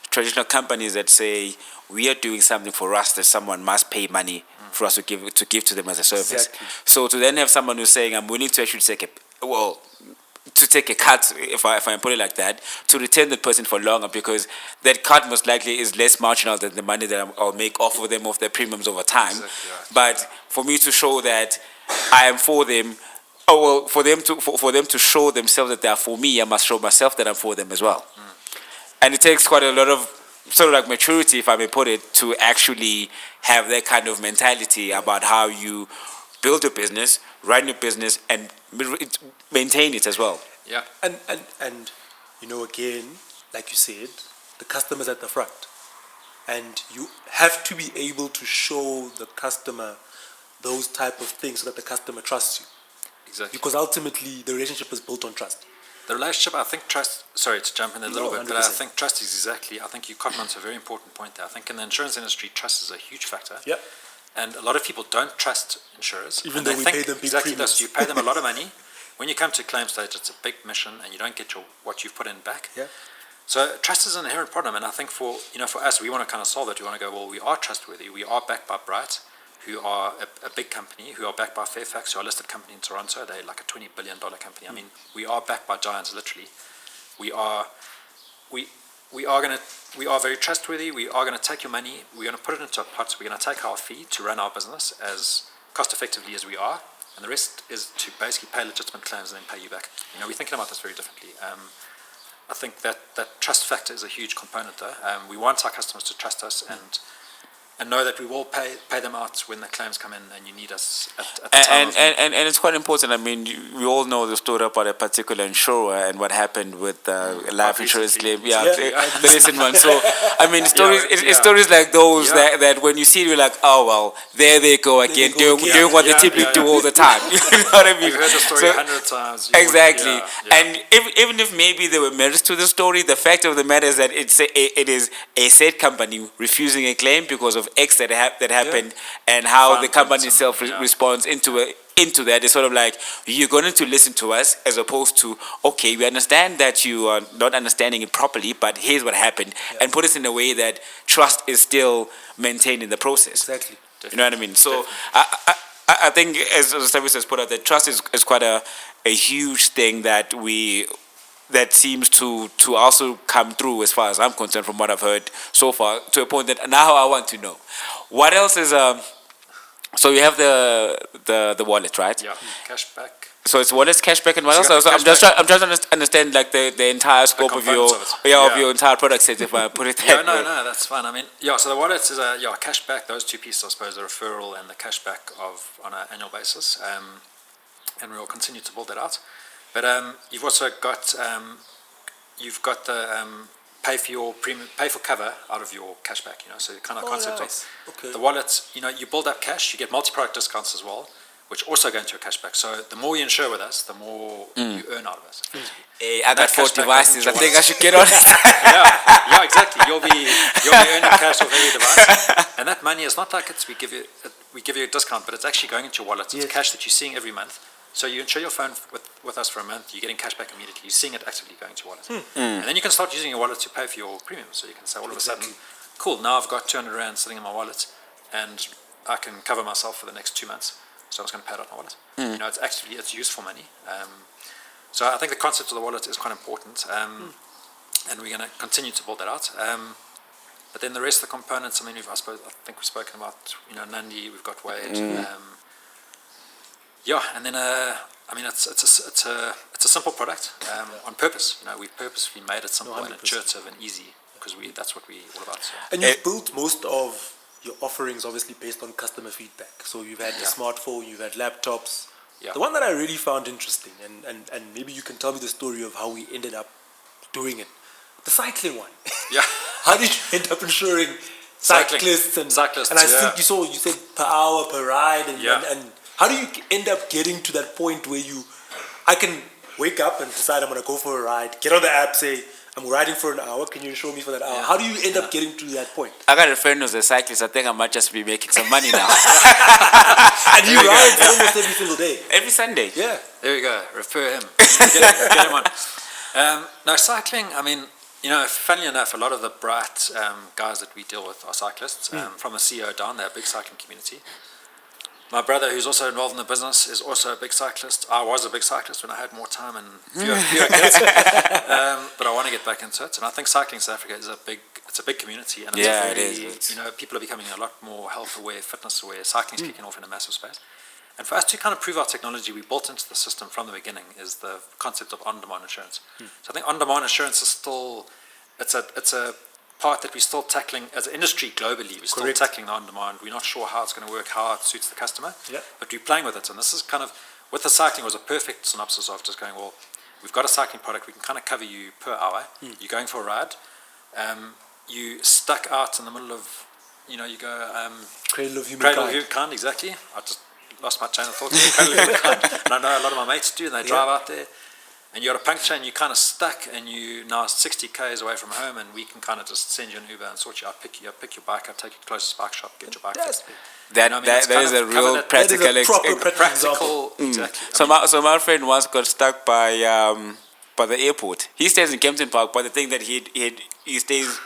traditional companies that say we are doing something for us that someone must pay money for us to give to them as a service. Exactly. So to then have someone who's saying I'm willing to actually take a cut, if I put it like that, to retain that person for longer, because that cut most likely is less marginal than the money that I'll make off of them, of their premiums over time. Exactly right. But for me to show that I am for them, for them to show themselves that they are for me, I must show myself that I'm for them as well. And it takes quite a lot of sort of like maturity, if I may put it, to actually have that kind of mentality about how you build a business, run your business, and maintain it as well. Yeah. And again, like you said, the customer's at the front. And you have to be able to show the customer those type of things so that the customer trusts you. Exactly. Because ultimately, the relationship is built on trust. The relationship, I think trust, sorry to jump in a little bit, 100%. but I think trust is I think you cotton onto a very important point there. I think in the insurance industry, trust is a huge factor. Yep. And a lot of people don't trust insurers. Even though we pay them big exactly premiums. this. You pay them a lot of money. When you come to claim stage, it's a big mission, and you don't get what you've put in back. Yeah. So trust is an inherent problem, and I think for us, we want to kind of solve it. We want to go, well, we are trustworthy. We are backed by Bright, who are a big company, who are backed by Fairfax, who are a listed company in Toronto. They're like a $20 billion company. I mean, we are backed by giants, literally. We are very trustworthy. We are going to take your money. We're going to put it into a pot. We're going to take our fee to run our business as cost effectively as we are, and the rest is to basically pay legitimate claims and then pay you back. We're thinking about this very differently. I think that trust factor is a huge component though. We want our customers to trust us and know that we will pay them out when the claims come in and you need us at the time. And it's quite important. I mean, we all know the story about a particular insurer and what happened with a life insurance claim. The recent one. So, I mean, stories like those that when you see it, you're like, oh, well, there they go again, doing what they typically do all the time. You know what I mean? You've heard the story 100 times. Exactly. And even if maybe there were merits to the story, the fact of the matter is that it is a said company refusing a claim because of X that happened, and how the company itself responds into that. It's sort of like, you're going to listen to us, as opposed to, okay, we understand that you are not understanding it properly, but here's what happened, and put us in a way that trust is still maintained in the process. Exactly. You know what I mean? So I think as the service has put out, that trust is quite a huge thing that seems to also come through as far as I'm concerned from what I've heard so far, to a point that now I want to know what else is so you have the wallet, right? Yeah, cashback. So it's wallets, cashback, and what So else? you got the I'm trying to understand like the entire scope of your components of it. of Yeah. your entire product set, if I put it that Yeah, way. no, that's fine. I mean, yeah, so the wallet is cashback. Those two pieces, I suppose, the referral and the cashback on an annual basis, and we will continue to build that out. But you've also got the pay for your premium, pay for cover out of your cashback. So the kind of concept nice. of Okay. the wallet. You build up cash, you get multi-product discounts as well, which also go into your cashback. So the more you insure with us, the more you earn out of us. Hey, I That got 4 cashback devices. goes I into think I wallets. should get on it. Yeah, exactly. You'll be earning cash off every device, and that money is not like we give you a discount, but it's actually going into your wallet. It's Yes. cash that you're seeing every month. So you insure your phone with us for a month, you're getting cash back immediately. You're seeing it actively going to your wallet, and then you can start using your wallet to pay for your premium. So you can say all of a sudden, cool, now I've got 200 rand sitting in my wallet, and I can cover myself for the next 2 months. So I'm just going to pay it out my wallet. It's useful money. So I think the concept of the wallet is quite important, and we're going to continue to build that out. But then the rest of the components, I mean, I think we've spoken about, Nandi, we've got Wade. And then it's a simple product on purpose. We've purposely made it simple and 100%. intuitive and easy because that's what we're all about. So. And you've built most of your offerings obviously based on customer feedback. So you've had the smartphone, you've had laptops. Yeah. The one that I really found interesting, and maybe you can tell me the story of how we ended up doing it. The cycling one. Yeah. How did you end up insuring Cycling. cyclists? And I yeah. think you said per hour, per ride, Yeah. and how do you end up getting to that point where I can wake up and decide I'm going to go for a ride, get on the app, say, I'm riding for an hour, can you insure me for that hour? Yeah. How do you end up getting to that point? I got a friend who's a cyclist. I think I might just be making some money now. And he rides almost every single day. Every Sunday. Yeah. There we go. Refer him. Get him on. No, cycling, I mean, funnily enough, a lot of the bright guys that we deal with are cyclists. From the CEO down, they're a big cycling community. My brother, who's also involved in the business, is also a big cyclist. I was a big cyclist when I had more time and fewer kids. But I want to get back into it. And I think cycling in South Africa is a big community. And it's people are becoming a lot more health aware, fitness aware. Cycling's kicking off in a massive space. And for us to kind of prove our technology, we built into the system from the beginning is the concept of on-demand insurance. So I think on-demand insurance is still, it's a part that we're still tackling as an industry globally. We're still tackling the on-demand. We're not sure how it's going to work, how it suits the customer, but we're playing with it. And this is kind of, with the cycling, was a perfect synopsis of just going, well, we've got a cycling product. We can kind of cover you per hour. You're going for a ride. You stuck out in the middle of, you go... Cradle of Cradle Humankind. of Humankind, exactly. I just lost my chain of thought. Cradle of Humankind. And I know a lot of my mates do, and they drive out there. And you're at a puncture and you're kind of stuck and you now 60 k's away from home, and we can kind of just send you an Uber and sort you out, pick your bike up, take you to the closest bike shop, get your bike fixed. That is a real practical practical exactly. So my friend once got stuck by the airport. He stays in Kempton Park, but the thing that he stays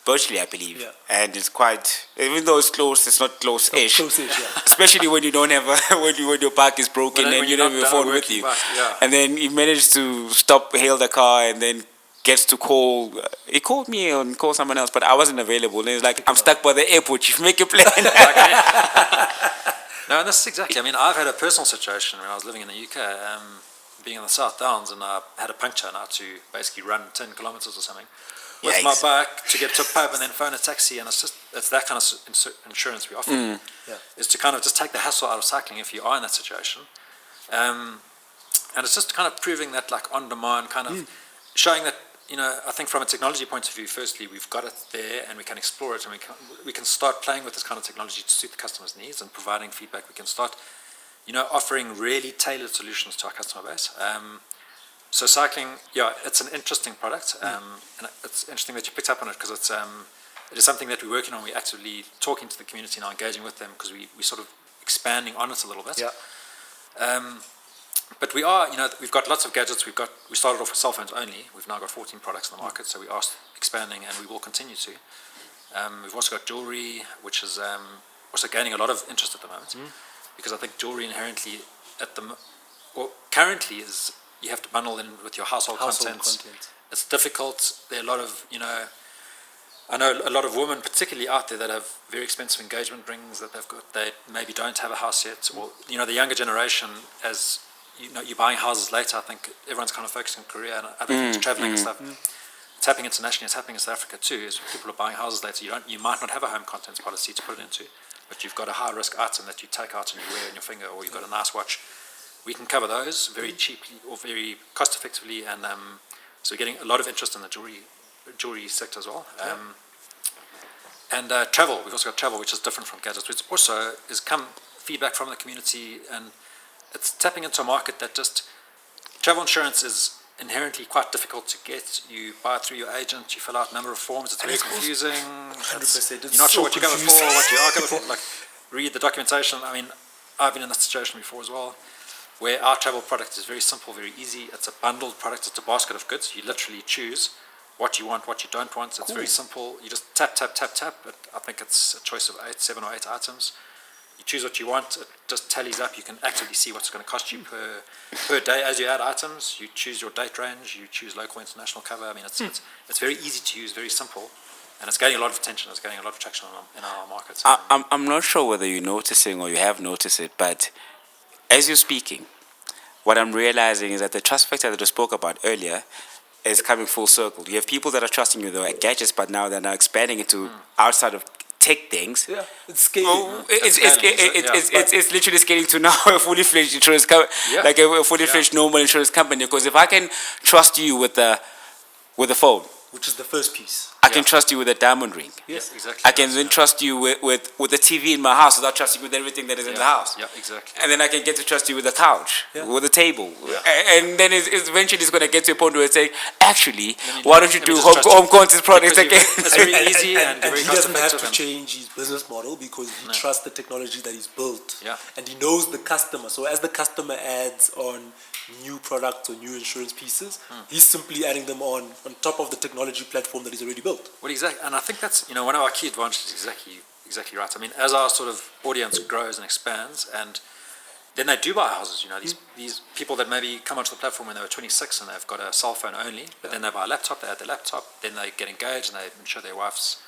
virtually, I believe, and it's quite, even though it's close, it's not close-ish. Close-ish, yeah. Especially when you don't have when your park is broken and you don't have your phone with you. And then he managed to hail the car, and then gets to call. He called me and called someone else, but I wasn't available. And he's like, "I'm stuck by the airport. You make a plan." No, and this is exactly. I mean, I've had a personal situation when I was living in the UK, being in the South Downs, and I had a puncture, and I had to basically run 10 kilometers or something with my bike to get to a pub and then phone a taxi. And it's that kind of insurance we offer, is to kind of just take the hassle out of cycling if you are in that situation. And it's just kind of proving that, like, on demand, kind of showing that, I think from a technology point of view, firstly, we've got it there and we can explore it, and we can start playing with this kind of technology to suit the customer's needs and providing feedback. We can start, offering really tailored solutions to our customer base. So cycling, it's an interesting product, and it's interesting that you picked up on it, because it is something that we're working on. We're actively talking to the community now, engaging with them, because we're sort of expanding on it a little bit. But we are, we've got lots of gadgets. We started off with cell phones only. We've now got 14 products in the market, so we are expanding, and we will continue to. We've also got jewelry, which is also gaining a lot of interest at the moment. because I think jewelry inherently currently is you have to bundle in with your household contents. It's difficult. There are a lot of, I know a lot of women, particularly out there, that have very expensive engagement rings that they maybe don't have a house yet, or the younger generation, as you're buying houses later. I think everyone's kind of focusing on Korea and other things, traveling and stuff. It's happening internationally. It's happening in South Africa too. Is people are buying houses later. You might not have a home contents policy to put it into, but you've got a high risk item that you take out and you wear on your finger, or you've got a nice watch. We can cover those very cheaply or very cost effectively, and so we're getting a lot of interest in the jewelry sector as well. And travel, we've also got travel, which is different from gadgets, which also is come feedback from the community, and it's tapping into a market that just, travel insurance is inherently quite difficult to get. You buy it through your agent, you fill out a number of forms, it's very confusing. 100%. You're not sure what you're covered for, what you are covered for. Like, read the documentation. I mean, I've been in that situation before as well, where our travel product is very simple, very easy. It's a bundled product, it's a basket of goods. You literally choose what you want, what you don't want. It's very simple. You just tap. But I think it's a choice of 7 or 8 items. You choose what you want, it just tallies up. You can actively see what's going to cost you per day as you add items. You choose your date range, you choose local, international cover. I mean, it's very easy to use, very simple, and it's getting a lot of attention. It's getting a lot of traction in our markets. I'm not sure whether you're noticing or you have noticed it, but as you're speaking, what I'm realizing is that the trust factor that I spoke about earlier is coming full circle. You have people that are trusting you though at gadgets, but now they're now expanding into outside of tech things. Yeah, it's scaling. It's literally scaling to now a fully fledged insurance company, like a fully fledged normal insurance company. Because if I can trust you with the phone, which is the first piece, I can trust you with a diamond ring. Yes, exactly. I can then trust you with the TV in my house without trusting you with everything that is in the house. Yeah, exactly. And then I can get to trust you with a couch, with a table. And then eventually it's going to get to a point where it's saying, actually, why don't you do home contents products again? It's very easy and very he doesn't have to change his business model because he trusts the technology that he's built. Yeah. And he knows the customer. So as the customer adds on new products or new insurance pieces, he's simply adding them on top of the technology platform that he's already built. Well, exactly, and I think that's one of our key advantages. Exactly right. I mean, as our sort of audience grows and expands, and then they do buy houses. These people that maybe come onto the platform when they were 26 and they've got a cell phone only, but then they buy a laptop, they add their laptop, then they get engaged and they insure their wife's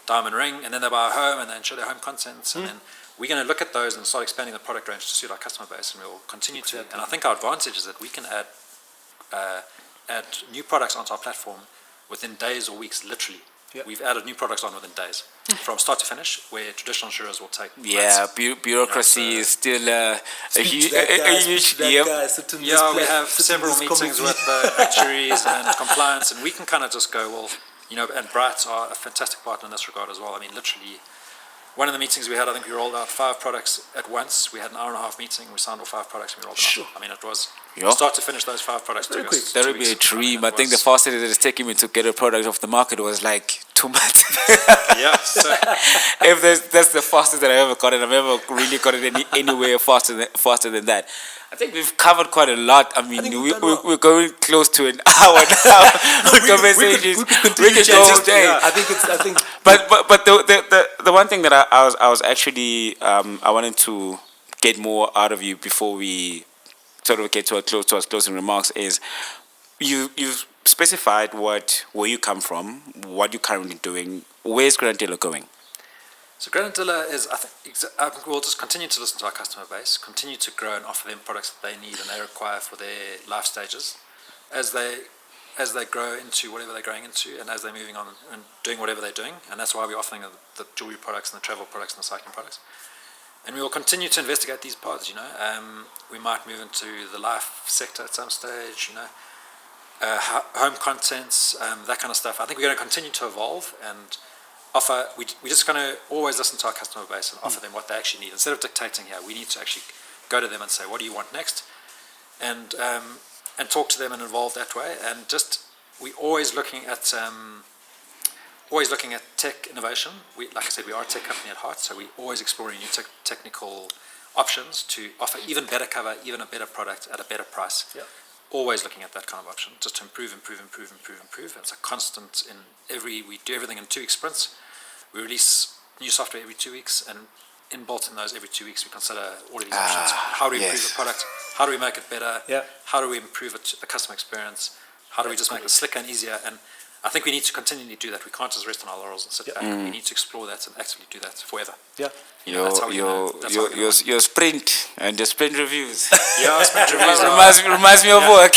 diamond ring, and then they buy a home and they insure their home contents, and then we're going to look at those and start expanding the product range to suit our customer base, and we'll continue to. And I think our advantage is that we can add new products onto our platform within days or weeks, literally. We've added new products on within days, from start to finish, where traditional insurers will take months. Bureaucracy is still a huge. We have several meetings with the actuaries and compliance, and we can kind of just go, well, and Bright are a fantastic partner in this regard as well. I mean, literally, one of the meetings we had, I think we rolled out 5 products at once. We had an hour-and-a-half meeting. We signed all 5 products and we rolled them out. I mean, it was start to finish those 5 products. Very quick. That would be a dream. I think the fastest that it's taken me to get a product off the market was like 2 months. Yeah. So if that's the fastest that I ever got it, I've never really got it anywhere faster than that. I think we've covered quite a lot. I mean, we're going close to an hour now. Conversations. We could go all day. I think. But the one thing that I was actually I wanted to get more out of you before we sort of get to our closing remarks is you've specified where you come from, what you're currently doing. Where's Granadilla going? So Granadilla is, I think we'll just continue to listen to our customer base, continue to grow and offer them products that they need and they require for their life stages, as they grow into whatever they're growing into, and as they're moving on and doing whatever they're doing. And that's why we're offering the jewelry products and the travel products and the cycling products. And we will continue to investigate these paths. We might move into the life sector at some stage. Home contents, that kind of stuff. I think we're going to continue to evolve and offer. We're just going to always listen to our customer base and offer them what they actually need. Instead of dictating here, we need to actually go to them and say, what do you want next? And talk to them and evolve that way. And just we're always looking at tech innovation. Like I said, we are a tech company at heart, so we're always exploring new technical options to offer even better cover, even a better product at a better price. Yeah. Always looking at that kind of option, just to improve. It's a constant we do everything in 2 week sprints. We release new software every 2 weeks, and inbuilt in those every 2 weeks, we consider all of these options. How do we improve yes. the product? How do we make it better? Yeah. How do we improve the customer experience? How do we just make it slicker and easier? And I think we need to continually do that. We can't just rest on our laurels and sit back. We need to explore that and actively do that forever. Yeah. That's how we know. That's how we know. Your sprint and the sprint reviews Yeah, sprint reviews are- reminds me of work.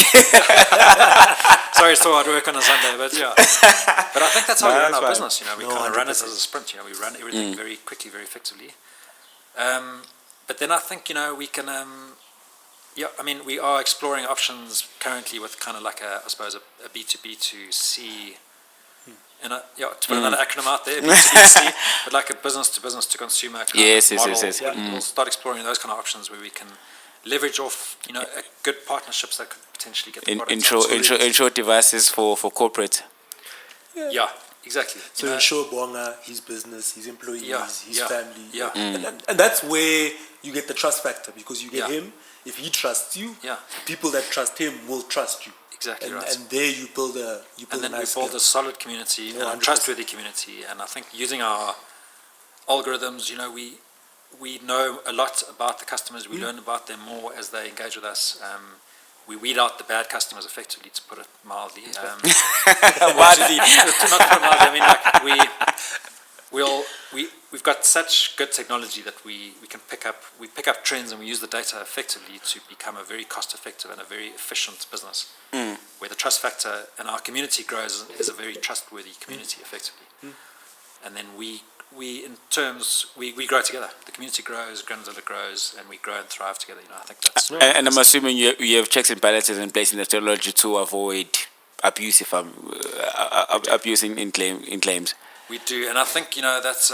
Sorry, it's so hard work on a Sunday, but yeah. But I think that's how we run that's our fine. business. We No, kind of run it as 100%. a sprint. We run everything very quickly, very effectively. But then I think we can. We are exploring options currently with kind of like I suppose a B2B2C. And to put another acronym out there, B2B2C, but like a business to consumer kind Yes, of yes, model. yes, yes. We'll start exploring those kind of options where we can leverage off good partnerships that could potentially get the products out. Intro devices for corporate. Yeah, exactly. So ensure Bonga, his business, his employees, his family. Yeah. And that's where you get the trust factor, because you get Yeah. him. If he trusts you, Yeah. the people that trust him will trust you. Exactly and, right. And there you build a And then nice we build skill. a solid community, No, and a 100%. trustworthy community. And I think using our algorithms, we know a lot about the customers. We learn about them more as they engage with us. We weed out the bad customers effectively, to put it mildly. Mildly. Not to put it mildly. I mean, we've got such good technology that we can pick up trends, and we use the data effectively to become a very cost effective and a very efficient business. Where the trust factor in our community grows is a very trustworthy community effectively. And then we grow together. The community grows, Granadilla grows, and we grow and thrive together. I think that's And I'm assuming you have checks and balances in place in the technology to avoid abuse, abusing in claims. we do. And I think that's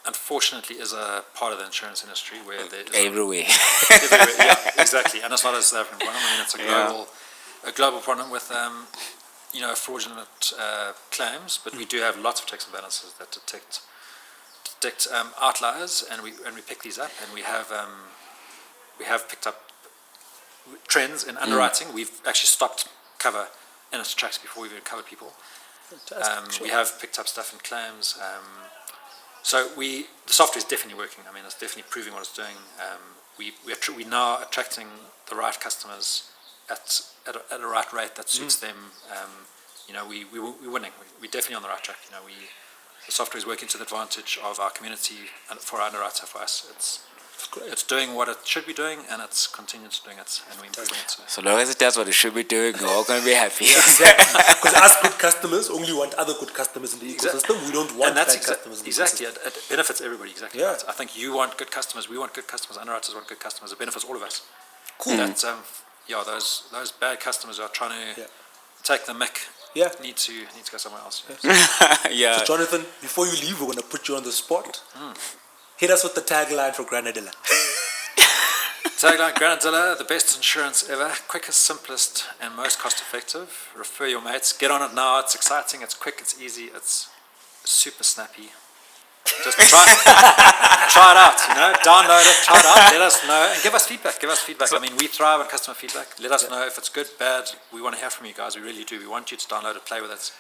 unfortunately is a part of the insurance industry where there is Everywhere. everywhere. Yeah, exactly. And it's not a South African problem. I mean, it's a global problem with fraudulent claims. But we do have lots of checks and balances that detect outliers, and we pick these up. And we have picked up trends in underwriting. We've actually stopped cover in its tracks before we've even covered people. We have picked up stuff in claims. So the software is definitely working. I mean, it's definitely proving what it's doing. We're now attracting the right customers at a right rate that suits them. We're winning. We're definitely on the right track. The software is working to the advantage of our community and for our underwriter. For us, it's doing what it should be doing, and it's continuing to doing it, and we're improving it. So long as it does what it should be doing, we're all going to be happy. Because us good customers only want other good customers in the ecosystem. We don't want And that's bad customers in the exactly ecosystem. it benefits everybody. Exactly. Yeah. Right. I think you want good customers. We want good customers. Underwriters want good customers. It benefits all of us. Cool. That those bad customers who are trying to take the mick. Yeah. Need to go somewhere else. Yeah. So Jonathan, before you leave, we're going to put you on the spot. Hit us with the tagline for Granadilla. Tagline: Granadilla, the best insurance ever, quickest, simplest, and most cost-effective. Refer your mates. Get on it now. It's exciting. It's quick. It's easy. It's super snappy. Just try it out. Download it. Try it out. Let us know and give us feedback. I mean, we thrive on customer feedback. Let us know if it's good, bad. We want to hear from you guys. We really do. We want you to download it, play with it,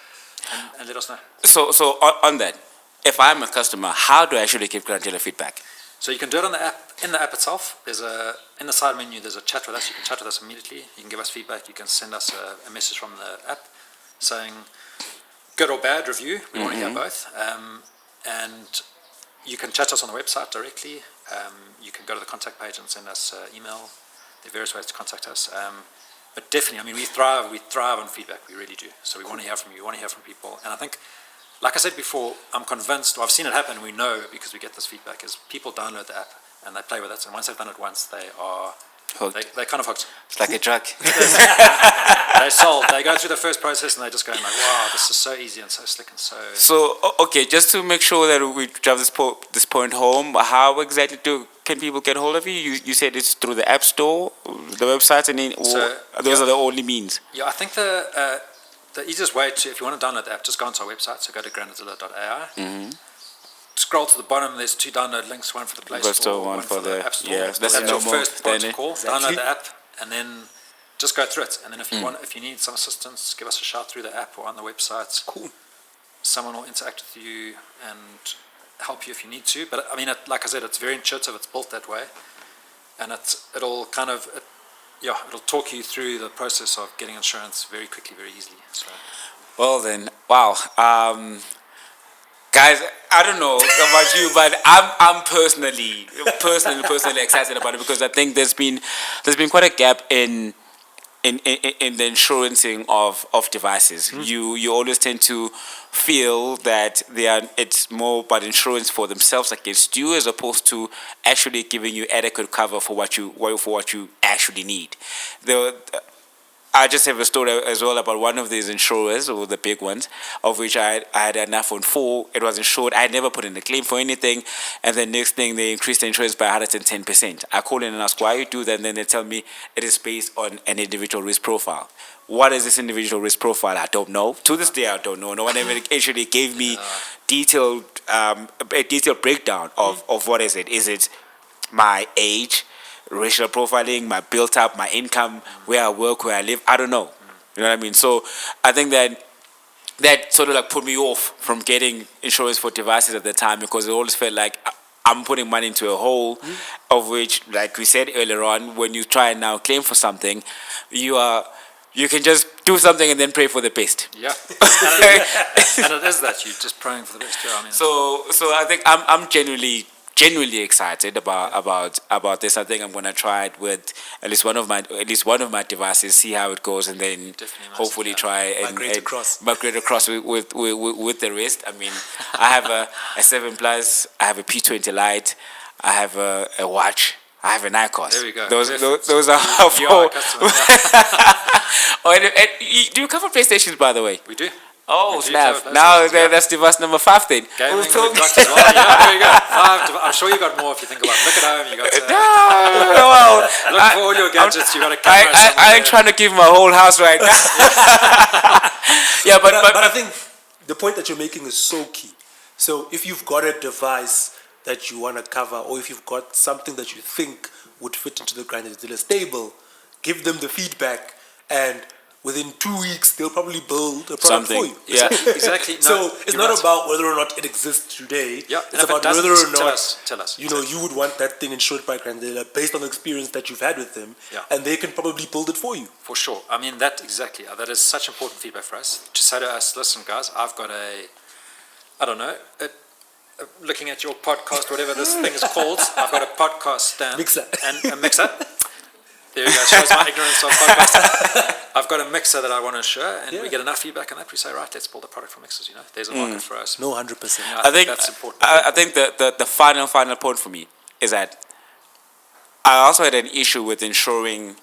and let us know. So on that, if I'm a customer, how do I actually give Granadilla feedback? So you can do it on the app. In the app itself, in the side menu, there's a chat with us. You can chat with us immediately. You can give us feedback. You can send us a message from the app saying good or bad review. We want to hear both. And you can chat us on the website directly. You can go to the contact page and send us email. There are various ways to contact us. But definitely, I mean, we thrive on feedback. We really do. So we want to hear from you. We want to hear from people. And I think, like I said before, I'm convinced, or I've seen it happen, and we know because we get this feedback, is people download the app and they play with it. And once they've done it once, they're kind of hooked. It's like a drug. They solve. They go through the first process and they just go like, wow, this is so easy and so slick and so... So, okay, just to make sure that we drive this point home, how exactly can people get hold of you? You said it's through the App Store, the website, and then those are the only means? Yeah, I think the easiest way if you want to download the app, just go onto our website, so go to granadilla.ai. Scroll to the bottom, there's 2 download links, one for the Play Store, one for the App Store. Yeah, that's your first point of call. Exactly. Download the app, and then just go through it. And then if you need some assistance, give us a shout through the app or on the website. Cool. Someone will interact with you and help you if you need to. But I mean, like I said, it's very intuitive. It's built that way, and it'll talk you through the process of getting insurance very quickly, very easily. So. Well then, wow. Guys, I don't know about you, but I'm personally excited about it because I think there's been quite a gap in the insurancing of devices. You always tend to feel that it's more about insurance for themselves against you as opposed to actually giving you adequate cover for what you actually need. I just have a story as well about one of these insurers, or the big ones, of which I had an iPhone 4. It was insured. I had never put in a claim for anything. And the next thing, they increased the insurance by 110%. I call in and ask why you do that, and then they tell me it is based on an individual risk profile. What is this individual risk profile? I don't know. To this day, I don't know. No one ever actually gave me a detailed breakdown of what is it. Is it my age, racial profiling, my built up, my income, where I work, where I live? I don't know. You know what I mean? So I think that sort of like put me off from getting insurance for devices at the time, because it always felt like I'm putting money into a hole, of which, like we said earlier on, when you try and now claim for something, you can just do something and then pray for the best. Yeah, and it is that you're just praying for the best. Yeah, I mean, so I think I'm genuinely excited about this. I think I'm gonna try it with at least one of my devices, see how it goes, and then hopefully try and migrate across with the rest. I mean, I have a 7 Plus, I have a P20 Lite, I have a watch, I have an IQOS. There we go. Those are our four. Do you cover PlayStations, by the way? We do. Oh, snap. Now that's device number 5 then. Gaming we've got as well. Yeah, there you go. I'm sure you got more if you think about it. Look at home, you got look for all your gadgets, you got a camera. I ain't trying to give my whole house right now. Yeah, but I think the point that you're making is so key. So if you've got a device that you want to cover, or if you've got something that you think would fit into the Grindezilla stable, give them the feedback, and within 2 weeks they'll probably build a product for you. Yeah, exactly. No, so it's not about whether or not it exists today. Yeah, it's about whether or not tell us. You would want that thing insured by Grindezilla based on the experience that you've had with them, and they can probably build it for you. For sure. I mean, that is such important feedback for us to say to us, listen, guys, I've got looking at your podcast, whatever this thing is called, I've got a podcast stand mixer and a mixer. There you go, shows my ignorance of podcasting. I've got a mixer that I want to show, and we get enough feedback on that. We say, right, let's build a product for mixers. There's a market for us. No, 100%. I think that's important. I think the final point for me is that I also had an issue with insuring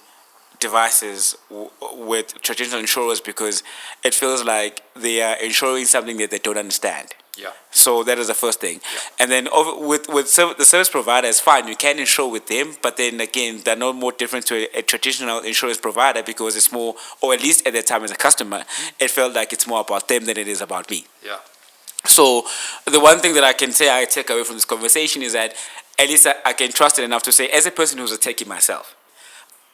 devices with traditional insurers, because it feels like they are insuring something that they don't understand. Yeah. So that is the first thing. Yeah. And then with the service provider, it's fine. You can insure with them, but then again, they're no more different to a traditional insurance provider, because it's more, or at least at the time as a customer, it felt like it's more about them than it is about me. Yeah. So the one thing that I can say I take away from this conversation is that at least I can trust it enough to say, as a person who's a techie myself,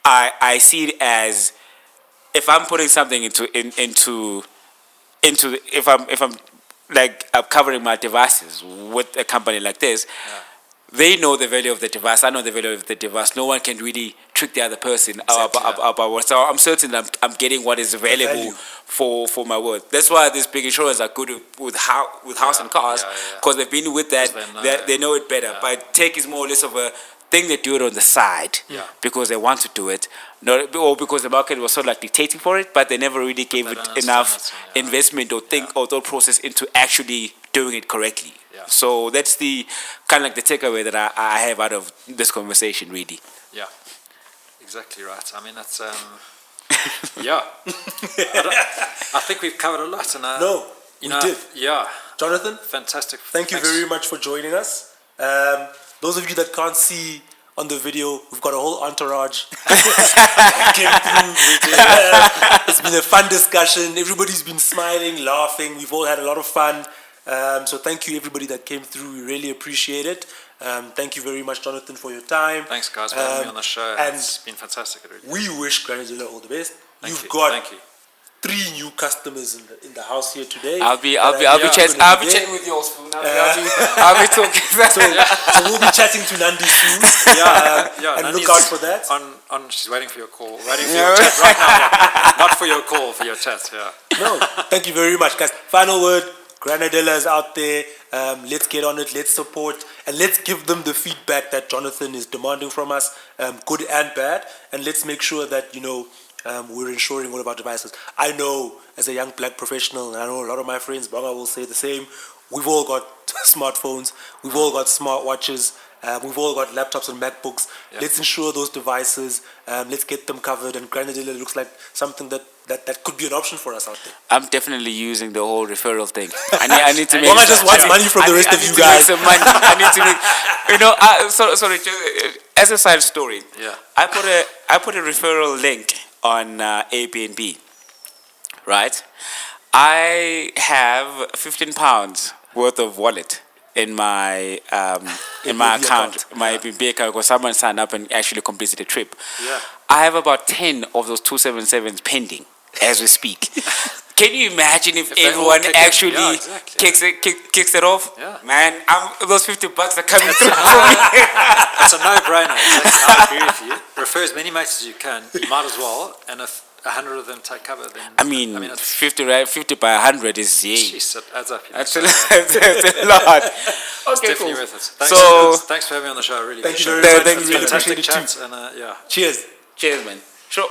I see it as, if I'm putting something into if I'm like covering my devices with a company like this, they know the value of the device. I know the value of the device. No one can really trick the other person about what. So I'm certain I'm getting what is available for my word. That's why these big insurers are good with house and cars, because they've been with that. They know it better. But tech is more or less of a thing. They do it on the side because they want to do it, or because the market was sort of like dictating for it, but they never really gave it enough investment or thought process into actually doing it correctly. So that's the kind of like the takeaway that I have out of this conversation, really. Yeah, exactly right. I mean, that's I think we've covered a lot, and we did. Yeah, Jonathan, fantastic. Thank you very much for joining us. Those of you that can't see on the video, we've got a whole entourage came through. It's been a fun discussion. Everybody's been smiling, laughing. We've all had a lot of fun. So thank you, everybody that came through. We really appreciate it. Thank you very much, Jonathan, for your time. Thanks, guys, for having me on the show. And it's been fantastic. We wish Grindezilla all the best. Thank you. 3 new customers in the house here today. I'll be that chatting. I'll be there. chatting with you, Spoon. I'll be talking. So we'll be chatting to Nandi soon. And Nandi's look out for that. She's waiting for your call, waiting for your chat right now. Yeah. Not for your call, for your chat. Yeah. No, thank you very much, guys. Final word. Granadella is out there. Let's get on it. Let's support and let's give them the feedback that Jonathan is demanding from us, good and bad. And let's make sure that we're ensuring all of our devices. I know as a young black professional, and I know a lot of my friends, Bonga will say the same. We've all got smartphones. We've all got smartwatches. We've all got laptops and MacBooks. Yeah. Let's ensure those devices. Let's get them covered. And Granadilla looks like something that could be an option for us out there. I'm definitely using the whole referral thing. I need to make. Bonga just wants money from the rest of you guys. Some money. I need to make. Sorry. As a side story, Yeah. I put a referral link on Airbnb. Right, I have £15 worth of wallet in my account, my Airbnb account, because someone signed up and actually completed a trip. Yeah. I have about 10 of those 277s pending as we speak. Can you imagine if they all everyone kick in? actually Yeah, exactly. kicks it off? Yeah. Man, those $50 are coming through for me. It's a no-brainer. Exactly. I agree with you. Refer as many mates as you can. You might as well. And if 100 of them take cover, then I mean it's 50 by 100 is jeez, it adds up. That's a lot. It's Okay, definitely cool. worth it. Thanks, So- thanks for having me on the show. I really Thank you appreciate very it. much. Thank you, It's really fantastic appreciate it chat. And Cheers. Cheers, man. Sure.